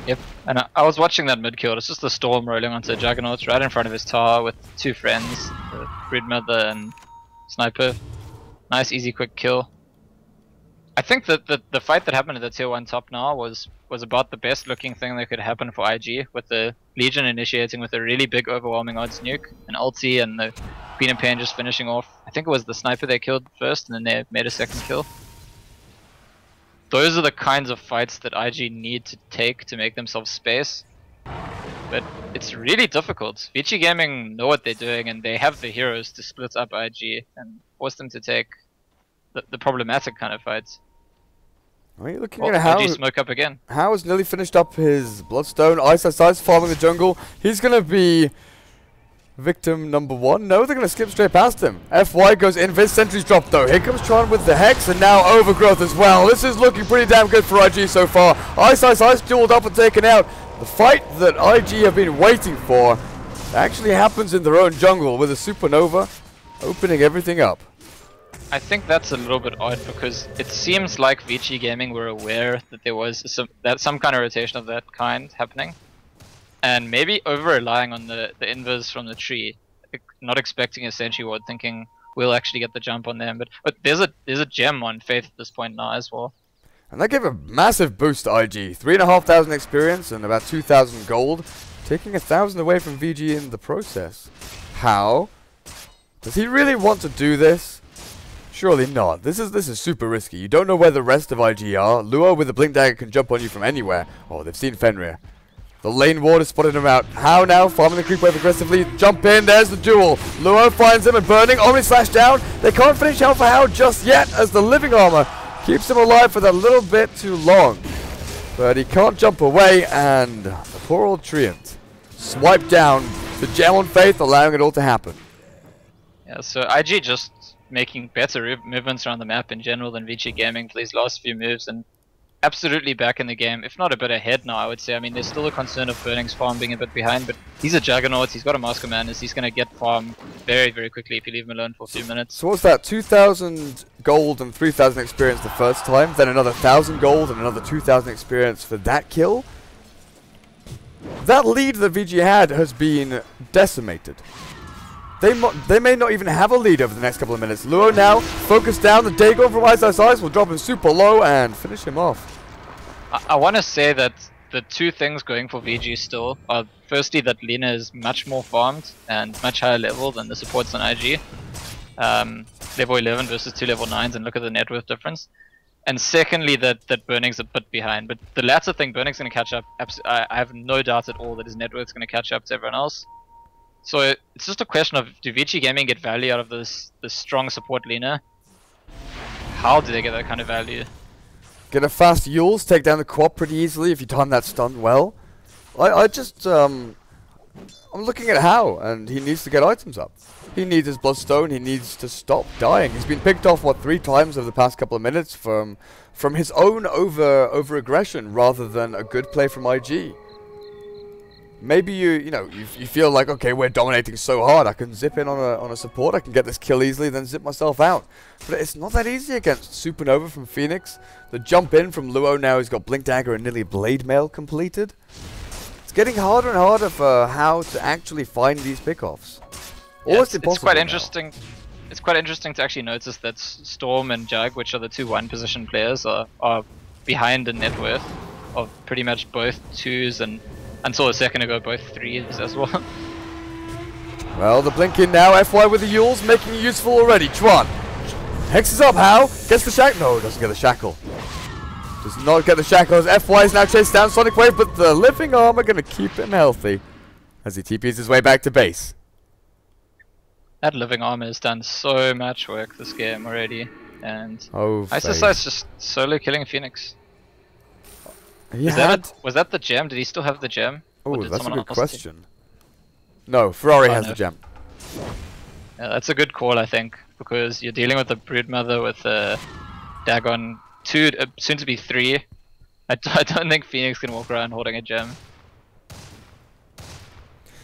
S2: Yep, and I was watching that mid kill. It's just the Storm rolling onto Juggernaut right in front of his tower with 2 friends, the Broodmother and Sniper. Nice, easy, quick kill. I think that the fight that happened at the tier 1 top now was about the best looking thing that could happen for IG, with the Legion initiating with a really big overwhelming odds nuke, an ulti, and the Queen of Pain just finishing off. I think it was the Sniper they killed first and then they made a second kill. Those are the kinds of fights that IG need to take to make themselves space. But it's really difficult. VG Gaming know what they're doing and they have the heroes to split up IG and force them to take the problematic kind of fights.
S1: Are you looking at How?
S2: IG smoke up again.
S1: How has nearly finished up his Bloodstone. Ice farming the jungle. He's going to be victim number 1. No, they're going to skip straight past him. FY goes in. His sentry's dropped though. Here comes Tron with the Hex and now Overgrowth as well. This is looking pretty damn good for IG so far. Ice dueled up and taken out. The fight that IG have been waiting for actually happens in their own jungle with a Supernova opening everything up.
S2: I think that's a little bit odd because it seems like VG Gaming were aware that there was some kind of rotation of that kind happening, and maybe over-relying on the invis from the tree, not expecting a sentry ward, thinking we'll actually get the jump on them. But there's a gem on Faith at this point now as well.
S1: And that gave a massive boost to IG. 3,500 experience and about 2,000 gold, taking 1,000 away from VG in the process. How? Does he really want to do this? Surely not. This is super risky. You don't know where the rest of IG are. Luo with a Blink Dagger can jump on you from anywhere. Oh, they've seen Fenrir. The lane ward has spotted him out. How now? Farming the creep wave aggressively. Jump in. There's the duel. Luo finds him and Burning. Omni slash down. They can't finish Alpha How just yet as the Living Armor keeps him alive for that little bit too long. But he can't jump away, and the poor old Treant swiped down the gem on Faith, allowing it all to happen.
S2: Yeah, so IG just making better movements around the map in general than VG Gaming for these last few moves, and absolutely back in the game, if not a bit ahead now, I would say. I mean, there's still a concern of Burning's farm being a bit behind, but he's a Juggernaut, he's got a Master Madness, he's going to get farm very, very quickly if you leave him alone for a few minutes.
S1: So what's that? 2,000 gold and 3,000 experience the first time, then another 1,000 gold and another 2,000 experience for that kill? That lead that VG had has been decimated. They may not even have a lead over the next couple of minutes. Luo now, focused down, the Dagon from Ice will drop him super low and finish him off.
S2: I want to say that the two things going for VG still are firstly that Lina is much more farmed and much higher level than the supports on IG. Level 11 versus 2 level 9s, and look at the net worth difference. And secondly that Burning's a bit behind, but the latter thing, Burning's going to catch up. I have no doubt at all that his net worth's going to catch up to everyone else. So it's just a question of, do VG Gaming get value out of this strong support Lina? How do they get that kind of value?
S1: Get a fast Yules, take down the quad pretty easily if you time that stun well. I'm looking at how, and he needs to get items up. He needs his Bloodstone, he needs to stop dying. He's been picked off, what, 3 times over the past couple of minutes from his own over-aggression rather than a good play from IG. Maybe you feel like, okay, we're dominating so hard, I can zip in on a support, I can get this kill easily, then zip myself out. But it's not that easy against Supernova from Phoenix. The jump in from Luo now, he's got Blink Dagger and nearly Blade Mail completed. It's getting harder and harder for how to actually find these pickoffs. Almost impossible.
S2: It's quite interesting. It's quite interesting to actually notice that Storm and Jug, which are the two 1 position players, are behind in net worth of pretty much both 2s and until a second ago both 3s as well.
S1: Well, the blink in now, FY with the Yules, making it useful already. Chuan hexes up, how? Gets the shackle. No, doesn't get the shackle. Does not get the shackles. FY is now chased down Sonic Wave, but the living armor going to keep him healthy as he TPs his way back to base.
S2: That living armor has done so much work this game already, and
S1: ISSI
S2: is just solo killing Phoenix. Was that the gem? Did he still have the gem?
S1: Oh, that's a good question. No, Ferrari has the gem.
S2: Yeah, that's a good call, I think, because you're dealing with a Broodmother with a Dagon 2, soon to be 3. I don't think Phoenix can walk around holding a gem.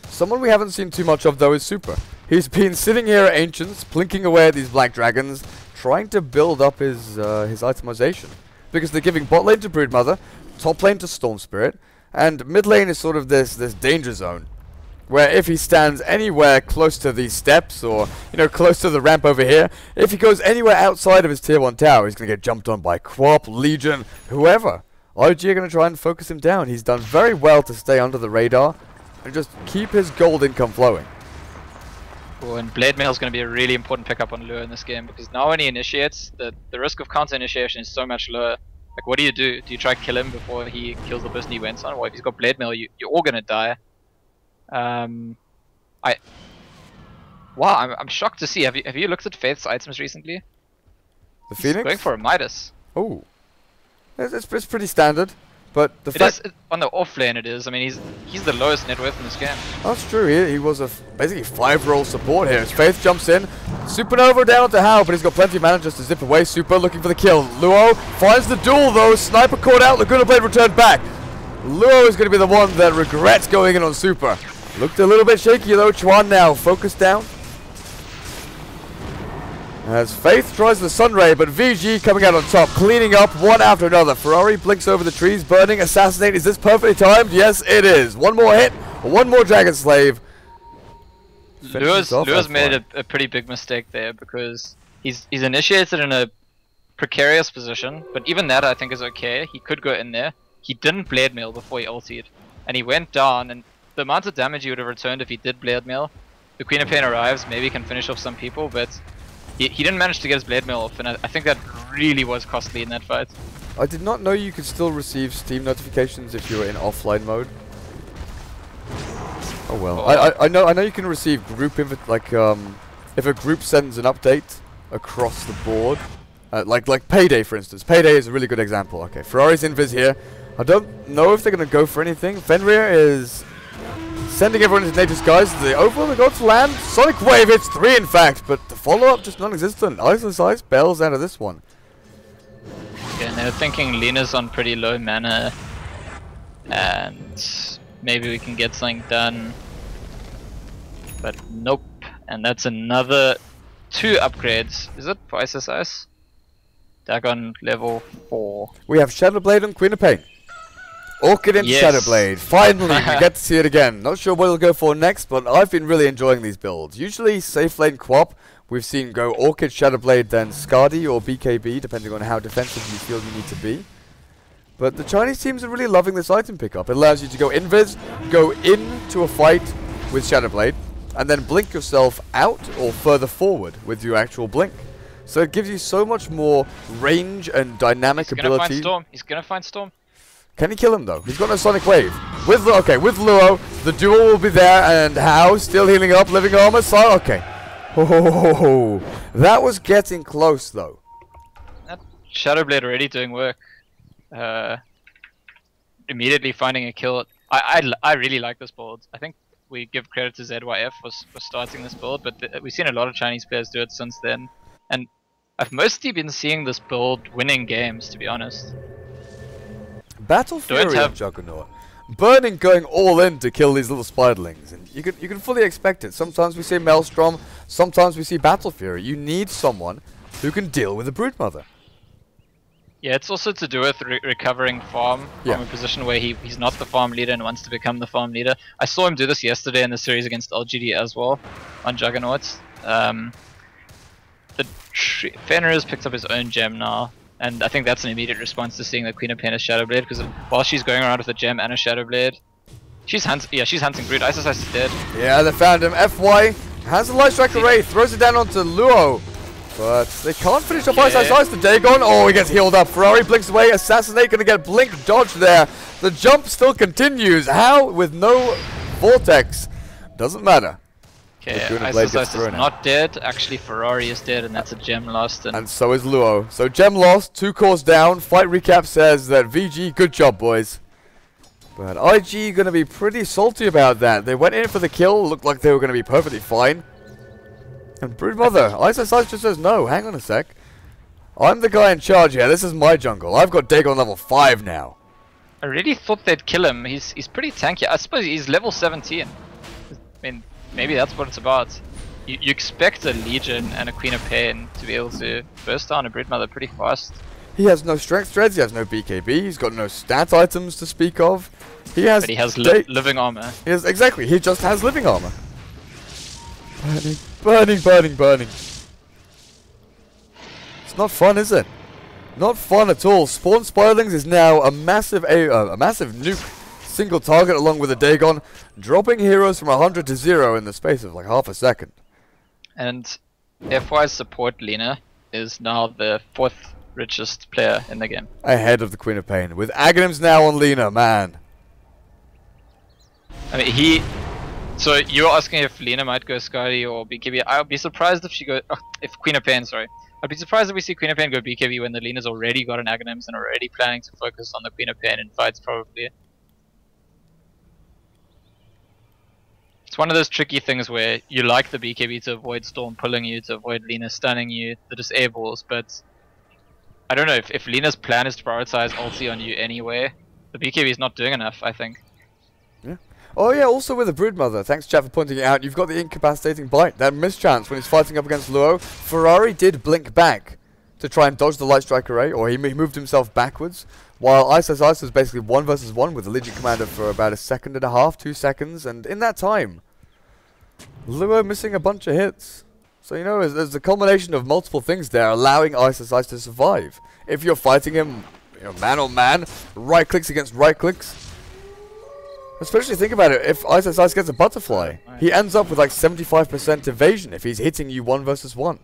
S1: Someone we haven't seen too much of though is Super. He's been sitting here at Ancients, plinking away at these Black Dragons, trying to build up his itemization. Because they're giving bot lane to Broodmother, top lane to Storm Spirit, and mid lane is sort of this danger zone. Where if he stands anywhere close to these steps, or, close to the ramp over here, if he goes anywhere outside of his tier 1 tower, he's going to get jumped on by Quap, Legion, whoever. IG are going to try and focus him down. He's done very well to stay under the radar, and just keep his gold income flowing.
S2: Oh, and Blade Mail is going to be a really important pickup on Lure in this game, because now when he initiates, the risk of counter initiation is so much lower. Like, what do? Do you try to kill him before he kills the person he went on? Well, if he's got Blade Mail, you're all going to die. Wow, I'm shocked to see. Have you looked at Faith's items recently?
S1: The Phoenix?
S2: He's going for a Midas.
S1: Oh, it's pretty standard. But the fact
S2: on the off lane it is. I mean, he's the lowest net worth in this game.
S1: That's true. He was basically 5-role support here. As Faith jumps in, Supernova down to Hao, but he's got plenty of mana just to zip away. Super looking for the kill. Luo finds the duel though. Sniper caught out. Laguna Blade returned back. Luo is going to be the one that regrets going in on Super. Looked a little bit shaky though. Chuan now focused down. As Faith tries the Sunray, but VG coming out on top, cleaning up one after another. Ferrari blinks over the trees, burning, assassinate. Is this perfectly timed? Yes, it is. One more hit, one more Dragon Slave.
S2: Lure's made a pretty big mistake there, because he's initiated in a precarious position, but even that I think is okay. He could go in there. He didn't Blade Mail before he ultied, and he went down, and the amount of damage he would have returned if he did Blade Mail. The Queen of Pain arrives, maybe can finish off some people, but he didn't manage to get his Blade Mail off, and I think that really was costly in that fight.
S1: I did not know you could still receive Steam notifications if you were in offline mode. Oh well. I know you can receive group if a group sends an update across the board. Like Payday, for instance. Payday is a really good example. Okay, Ferrari's invis here. I don't know if they're going to go for anything. Fenrir is sending everyone into nature's skies. The overall they got to land. Sonic Wave hits 3 in fact, but the follow-up just non-existent. Ice Ice bails out of this one.
S2: Okay, and they're thinking Lena's on pretty low mana, and maybe we can get something done. But nope, and that's another 2 upgrades. Is it for Ice Ice? Dagon level 4.
S1: We have Shadowblade and Queen of Pain. Orchid and
S2: Yes.
S1: Shadowblade. Finally, we get to see it again. Not sure what it'll go for next, but I've been really enjoying these builds. Usually, safe lane Quap, we've seen go Orchid, Shadowblade, then Skadi or BKB, depending on how defensive you feel you need to be. But the Chinese teams are really loving this item pickup. It allows you to go invis, go into a fight with Shadowblade, and then blink yourself out or further forward with your actual blink. So it gives you so much more range and dynamic ability.
S2: He's gonna find Storm. He's gonna find Storm.
S1: Can he kill him though? He's got no Sonic Wave. With Luo, the duel will be there, and How still healing up, living armor. So okay, oh, that was getting close though.
S2: That Shadowblade already doing work. Immediately finding a kill. I really like this build. I think we give credit to ZYF for starting this build, but we've seen a lot of Chinese players do it since then, and I've mostly been seeing this build winning games, to be honest.
S1: Battle Fury of Juggernaut. Burning going all in to kill these little spiderlings, and you can fully expect it. Sometimes we see Maelstrom, sometimes we see Battle Fury. You need someone who can deal with a Broodmother.
S2: Yeah, it's also to do with recovering farm from a position where he's not the farm leader and wants to become the farm leader. I saw him do this yesterday in the series against LGD as well, on Juggernauts. Fenrir has picked up his own gem now, and I think that's an immediate response to seeing the Queen of Pain as Shadowblade, because while she's going around with a gem and a Shadowblade, she's hunting Brood. Ice Ice is dead.
S1: Yeah, they found him. FY has a Light Strike Array, throws it down onto Luo. But they can't finish off Ice Ice Ice. The Dagon. Oh, he gets healed up. Ferrari blinks away. Assassinate gonna get blink dodge there. The jump still continues. How with no vortex? Doesn't matter.
S2: Okay, Ice Ice is not dead. Actually, Ferrari is dead, and that's a gem lost.
S1: And so is Luo. So gem lost. 2 cores down. Fight recap says that VG, good job, boys. But IG gonna be pretty salty about that. They went in for the kill. Looked like they were gonna be perfectly fine. And Broodmother, Ice Ice just says no, hang on a sec. I'm the guy in charge here, this is my jungle. I've got Dagon level 5 now.
S2: I really thought they'd kill him. He's pretty tanky. I suppose he's level 17. I mean, maybe that's what it's about. You expect a Legion and a Queen of Pain to be able to burst down a Broodmother pretty fast.
S1: He has no strength threads, he has no BKB, he's got no stat items to speak of. He has
S2: But he has living armor.
S1: Yes, exactly, he just has living armor. Burning, burning, burning. It's not fun, is it? Not fun at all. Spawn Spiderlings is now a massive nuke single target along with a Dagon, dropping heroes from 100 to 0 in the space of like half a second.
S2: And FY's support Lina is now the 4th richest player in the game.
S1: Ahead of the Queen of Pain. With Aghanims now on Lina, man.
S2: I mean, so you're asking if Lina might go Skadi or BKB. I'll be surprised if she goes... if Queen of Pain, sorry. I'd be surprised if we see Queen of Pain go BKB when the Lina's already got an Aghanims and already planning to focus on the Queen of Pain in fights, probably. It's one of those tricky things where you like the BKB to avoid Storm pulling you, to avoid Lina stunning you, the disables, but... I don't know, if Lina's plan is to prioritize ulti on you anyway, the BKB is not doing enough, I think.
S1: Yeah. Oh yeah, also with the Broodmother, thanks chat for pointing it out, you've got the incapacitating bite, that mischance when he's fighting up against Luo. Ferrari did blink back to try and dodge the Light Strike Array, or he moved himself backwards, while Ice was basically 1 versus 1 with the Legion Commander for about 1.5 seconds, 2 seconds, and in that time, Luo missing a bunch of hits. So you know, there's a culmination of multiple things there allowing Ice to survive. If you're fighting him, you know, man on man, right clicks against right clicks. Especially think about it, if Ice gets a butterfly, he ends up with like 75% evasion if he's hitting you 1 versus 1.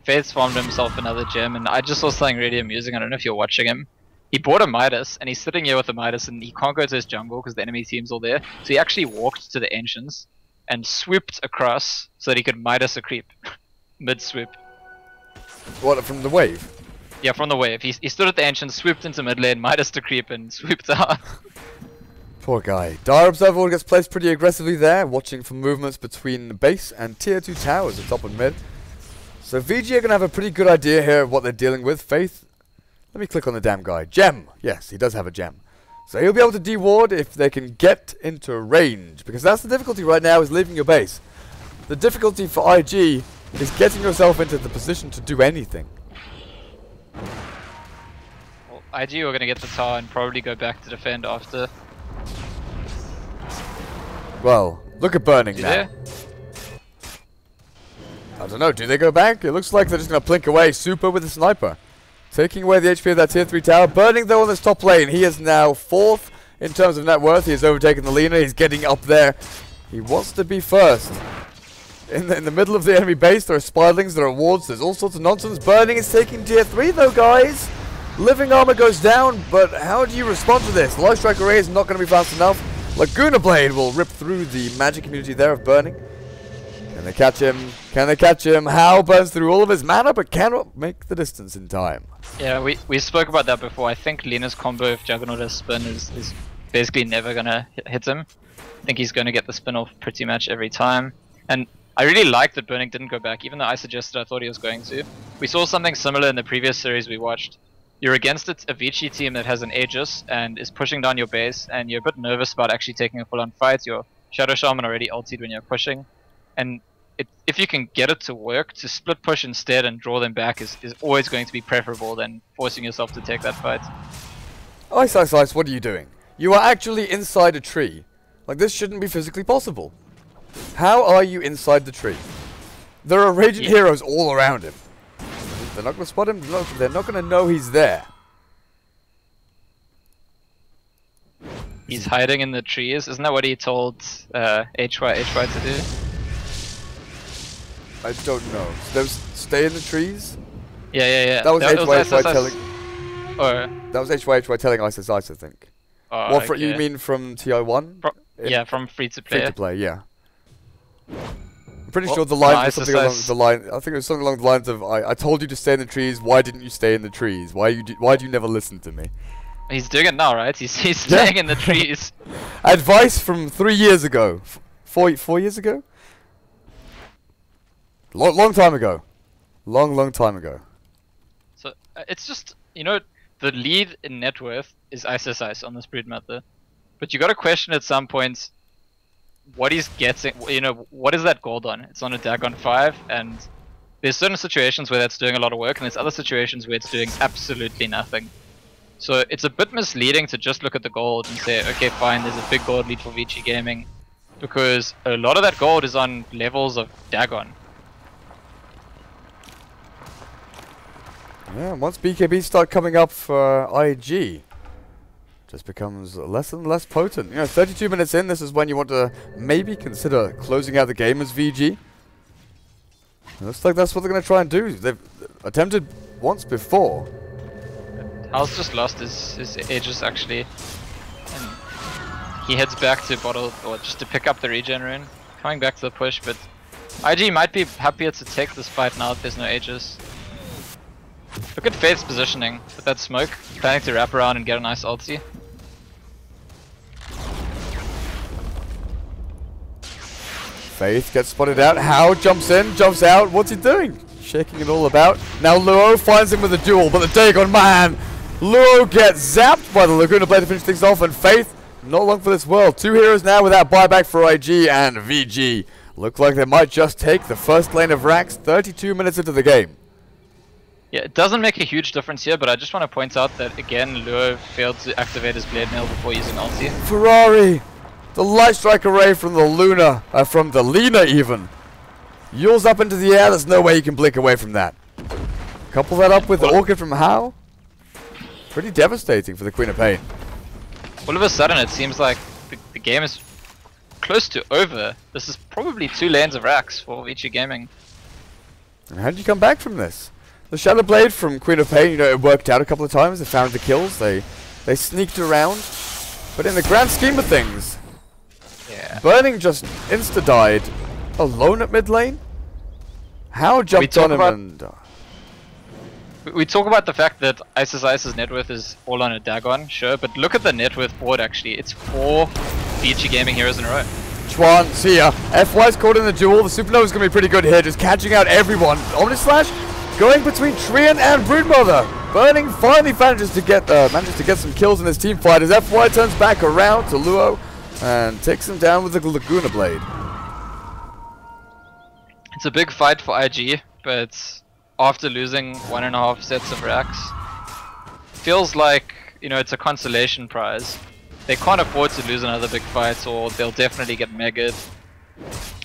S2: Faith's farmed himself another gem, and I just saw something really amusing. I don't know if you're watching him. He bought a Midas, and he's sitting here with a Midas, and he can't go to his jungle because the enemy team's all there. So he actually walked to the Ancients and swooped across so that he could Midas a creep mid-swoop.
S1: What, from the wave?
S2: Yeah, from the wave. He stood at the entrance, swooped into mid lane, Midas to creep, and swooped out.
S1: Poor guy. Dire Observer gets placed pretty aggressively there, watching for movements between the base and tier 2 towers at top and mid. So VG are going to have a pretty good idea here of what they're dealing with. Faith, let me click on the damn guy. Gem. Yes, he does have a gem. So he'll be able to deward if they can get into range, because that's the difficulty right now, is leaving your base. The difficulty for IG is getting yourself into the position to do anything.
S2: Well, IG are going to get the tower and probably go back to defend after.
S1: Well, look at Burning now. I don't know, do they go back? It looks like they're just going to plink away Super with the sniper. Taking away the HP of that tier 3 tower. Burning though on this top lane. He is now 4th in terms of net worth. He has overtaken the Lina. He's getting up there. He wants to be first. In the middle of the enemy base, there are spiderlings, there are wards, there's all sorts of nonsense. Burning is taking tier 3 though, guys. Living armor goes down, but how do you respond to this? Life Strike Array is not going to be fast enough. Laguna Blade will rip through the magic community there of Burning. Can they catch him? Can they catch him? How burns through all of his mana but cannot make the distance in time.
S2: Yeah, we spoke about that before. I think Lina's combo if Juggernaut has spin is basically never gonna hit him. I think he's gonna get the spin off pretty much every time. And I really like that Burning didn't go back, even though I suggested I thought he was going to. We saw something similar in the previous series we watched. You're against a Vici team that has an Aegis and is pushing down your base, and you're a bit nervous about actually taking a full-on fight. Your Shadow Shaman already ultied when you're pushing, and if you can get it to work, to split push instead and draw them back is always going to be preferable than forcing yourself to take that fight.
S1: Ice, what are you doing? You are actually inside a tree. Like, this shouldn't be physically possible. How are you inside the tree? There are raging heroes all around him. They're not going to spot him. They're not going to know he's there.
S2: He's hiding in the trees. Isn't that what he told HY to do?
S1: I don't know. Those stay in the trees?
S2: Yeah.
S1: That was HY telling.
S2: Or
S1: that was HY telling Ice, I think.
S2: Oh,
S1: what
S2: okay.
S1: you mean from TI1?
S2: Yeah, from free to play.
S1: Free to play, yeah. I'm pretty sure the line was something along the line. I think it was something along the lines of, "I told you to stay in the trees. Why didn't you stay in the trees? Why do you never listen to me?"
S2: He's doing it now, right? He's staying in the trees.
S1: Advice from 3 years ago, 4 years ago. Long time ago. Long time ago.
S2: So it's just, you know, the lead in net worth is Ice on this brood method. But you got to question at some point what he's getting, you know, what is that gold on? It's on a Dagon 5, and there's certain situations where that's doing a lot of work, and there's other situations where it's doing absolutely nothing. So it's a bit misleading to just look at the gold and say, okay, fine, there's a big gold lead for Vici Gaming, because a lot of that gold is on levels of Dagon.
S1: Yeah, once BKB start coming up for IG, just becomes less and less potent. You know, 32 minutes in, this is when you want to maybe consider closing out the game as VG. It looks like that's what they're going to try and do. They've attempted once before.
S2: Hal's just lost his Aegis actually, and he heads back to bottle, or just to pick up the regen rune, coming back to the push, but IG might be happier to take this fight now that there's no Aegis. Look at Faith's positioning with that smoke, planning to wrap around and get a nice ulti.
S1: Faith gets spotted out. How jumps in, jumps out. What's he doing? Shaking it all about. Now Luo finds him with a duel, but the Dagon man, Luo gets zapped by the Laguna Blade to finish things off, and Faith, not long for this world. 2 heroes now without buyback for IG and VG. Look like they might just take the first lane of Rax 32 minutes into the game.
S2: Yeah, it doesn't make a huge difference here, but I just want to point out that again, Luo failed to activate his Blade Mail before using ulti.
S1: Ferrari! The light strike array from the Lina even. Yule's up into the air, there's no way you can blink away from that. Couple that up with the Orchid from How. Pretty devastating for the Queen of Pain.
S2: All of a sudden it seems like the game is close to over. This is probably 2 lanes of Rax for Vici Gaming.
S1: And how did you come back from this? The Shadow Blade from Queen of Pain, you know, it worked out a couple of times. They found the kills, they sneaked around. But in the grand scheme of things,
S2: yeah.
S1: Burning just insta-died alone at mid lane. How jumped on him and...
S2: We talk about the fact that ISIS's net worth is all on a Dagon, sure, but look at the net worth board actually. It's 4 BG Gaming heroes in a row.
S1: Chuan, see ya. FY's caught in the duel. The Supernova's going to be pretty good here, just catching out everyone. Omnislash going between Treant and Broodmother. Burning finally manages to get some kills in this team fight as FY turns back around to Luo and takes him down with the Laguna Blade.
S2: It's a big fight for IG, but after losing 1.5 sets of racks, feels like, you know, it's a consolation prize. They can't afford to lose another big fight or they'll definitely get megged.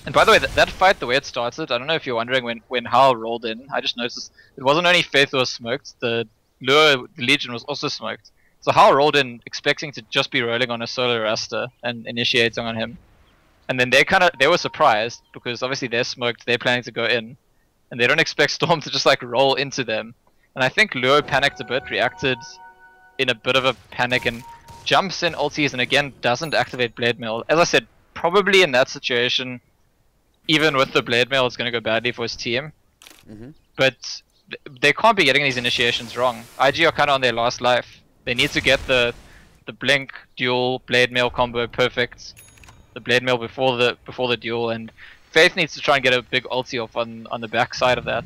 S2: And by the way, that fight, the way it started, I don't know if you're wondering when Hal rolled in, I just noticed it wasn't only Faith who was smoked, the Legion was also smoked. So Hal rolled in expecting to just be rolling on a solo Rasta and initiating on him. And then they were surprised because obviously they're smoked, they're planning to go in. And they don't expect Storm to just like roll into them. And I think Luo panicked a bit, reacted in a bit of a panic and jumps in ultis and again doesn't activate Blade Mail. As I said, probably in that situation, even with the Blade Mail, it's going to go badly for his team. But they can't be getting these initiations wrong. IG are kind of on their last life. They need to get the Blink dual Blade Mail combo perfect. The Blade Mail before the duel, and Faith needs to try and get a big ulti off on the back side of that.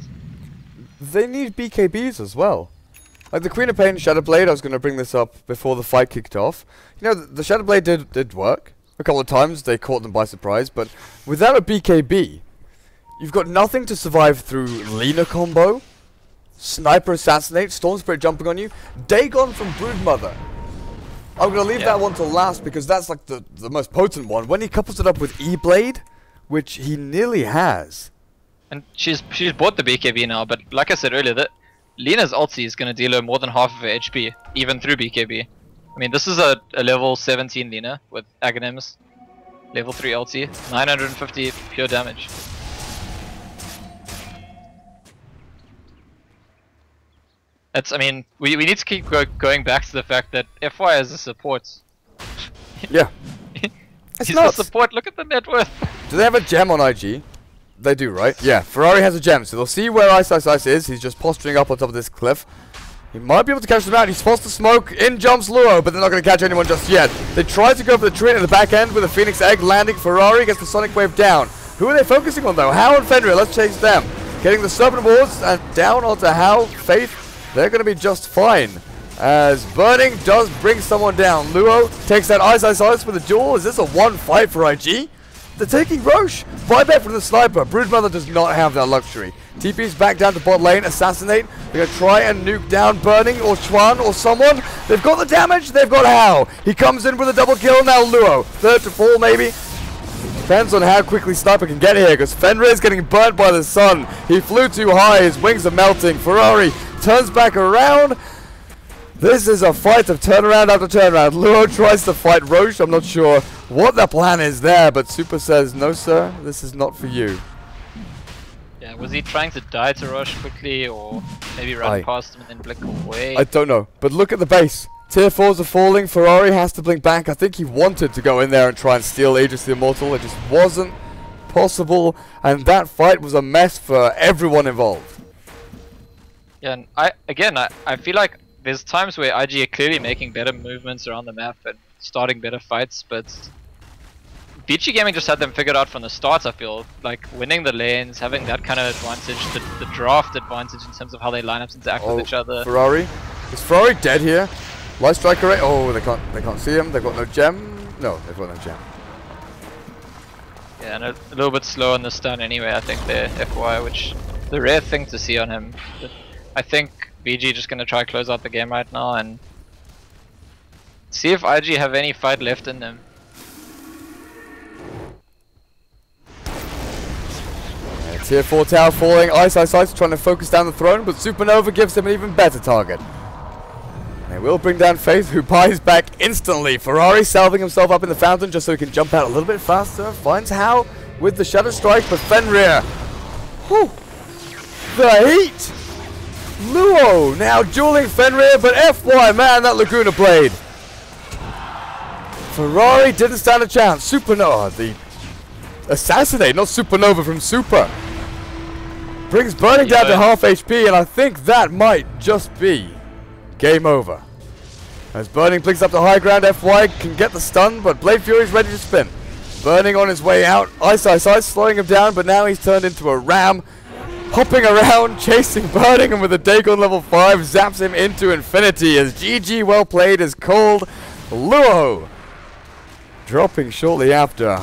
S1: They need BKBs as well. Like the Queen of Pain Shadow Blade, I was going to bring this up before the fight kicked off. You know, the Shadow Blade did work. A couple of times they caught them by surprise, but without a BKB, you've got nothing to survive through Lina combo, Sniper Assassinate, Storm Spirit jumping on you, Dagon from Broodmother. I'm going to leave that one to last because that's like the most potent one. When he couples it up with E-Blade, which he nearly has.
S2: And she's bought the BKB now, but like I said earlier, that Lina's ulti is going to deal her more than half of her HP, even through BKB. I mean, this is a level 17 Lina with Aghanims, level 3 ulti, 950 pure damage. I mean, we need to keep going back to the fact that FY as a support.
S1: Yeah.
S2: He's a support, look at the net worth.
S1: Do they have a gem on IG? They do, right? Yeah, Ferrari has a gem, so they'll see where Ice is. He's just posturing up on top of this cliff. He might be able to catch them out. He's forced to smoke. In jumps Luo, but they're not going to catch anyone just yet. They try to go for the Treant at the back end with a Phoenix Egg landing. Ferrari gets the Sonic Wave down. Who are they focusing on, though? How and Fenrir. Let's chase them. Getting the Serpent Wards and down onto How. Faith. They're going to be just fine. As Burning does bring someone down. Luo takes that Ice with a duel. Is this a 1-5 for IG? They're taking Roche. Buyback from the Sniper. Broodmother does not have that luxury. TP's back down to bot lane. Assassinate. They're going to try and nuke down Burning or Chuan or someone. They've got the damage. They've got How. He comes in with a double kill. Now Luo. Third to fall maybe. Depends on how quickly Sniper can get here because Fenrir is getting burnt by the sun. He flew too high. His wings are melting. Ferrari turns back around. This is a fight of turnaround after turnaround. Luo tries to fight Roche. I'm not sure what the plan is there, but Super says, no sir, this is not for you.
S2: Yeah, was he trying to die to Roche quickly or maybe run past him and then blink away?
S1: I don't know, but look at the base. Tier 4s are falling. Ferrari has to blink back. I think he wanted to go in there and try and steal Aegis the Immortal. It just wasn't possible, and that fight was a mess for everyone involved.
S2: Yeah, and I feel like there's times where IG are clearly making better movements around the map and starting better fights, but BG Gaming just had them figured out from the start. I feel like winning the lanes, having that kind of advantage, the draft advantage in terms of how they lineups interact with each other.
S1: Ferrari, is Ferrari dead here? Light striker rate. Oh, they can't see him. They've got no gem. No, they've got no gem.
S2: Yeah, and a little bit slow on the stun anyway. I think they're FY, which the rare thing to see on him. But I think BG just gonna try to close out the game right now and see if IG have any fight left in them.
S1: Yeah, tier 4 tower falling. Ice trying to focus down the throne, but Supernova gives him an even better target. They will bring down Faith, who buys back instantly. Ferrari salving himself up in the fountain just so he can jump out a little bit faster. Finds How with the Shadow Strike, but Fenrir. Whew. The heat! Luo now dueling Fenrir, but FY, man, that Laguna Blade. Ferrari didn't stand a chance. Supernova, the Assassinate, not Supernova from Super. Brings Burning down to half HP, and I think that might just be game over. As Burning blinks up to high ground, FY can get the stun, but Blade Fury is ready to spin. Burning on his way out, Ice slowing him down, but now he's turned into a ram. Hopping around, chasing Burning, and with a Dagon level 5, zaps him into infinity as GG well played is called. Luo dropping shortly after.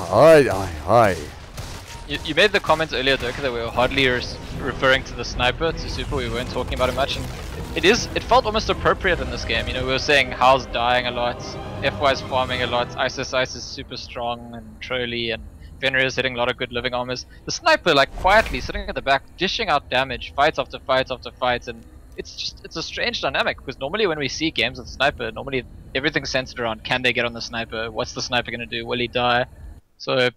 S2: You made the comment earlier, Dirk, that we were hardly referring to the sniper, to Super. We weren't talking about it much, and it felt almost appropriate in this game. You know, we were saying Hal's dying a lot, FY's farming a lot, Ice is super strong and trolly, and Fenrir's hitting a lot of good living armors. The sniper, like, quietly sitting at the back, dishing out damage, fights after fights after fights, and it's a strange dynamic, because normally when we see games with sniper, normally everything's centered around, can they get on the sniper, what's the sniper going to do, will he die? So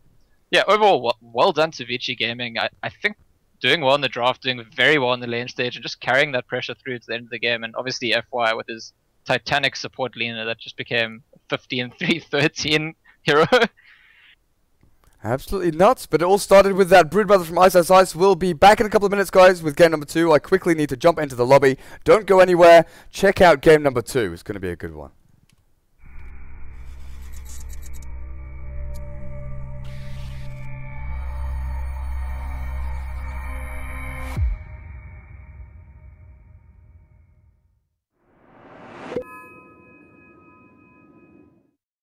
S2: yeah, overall, well done to Vici Gaming. I think doing well in the draft, doing very well in the lane stage, and just carrying that pressure through to the end of the game. And obviously FY with his Titanic support Lena that just became 15-3-13 hero.
S1: Absolutely nuts, but it all started with that Brood Brother from Ice. We'll be back in a couple of minutes, guys, with game number 2. I quickly need to jump into the lobby. Don't go anywhere. Check out game number 2. It's going to be a good one.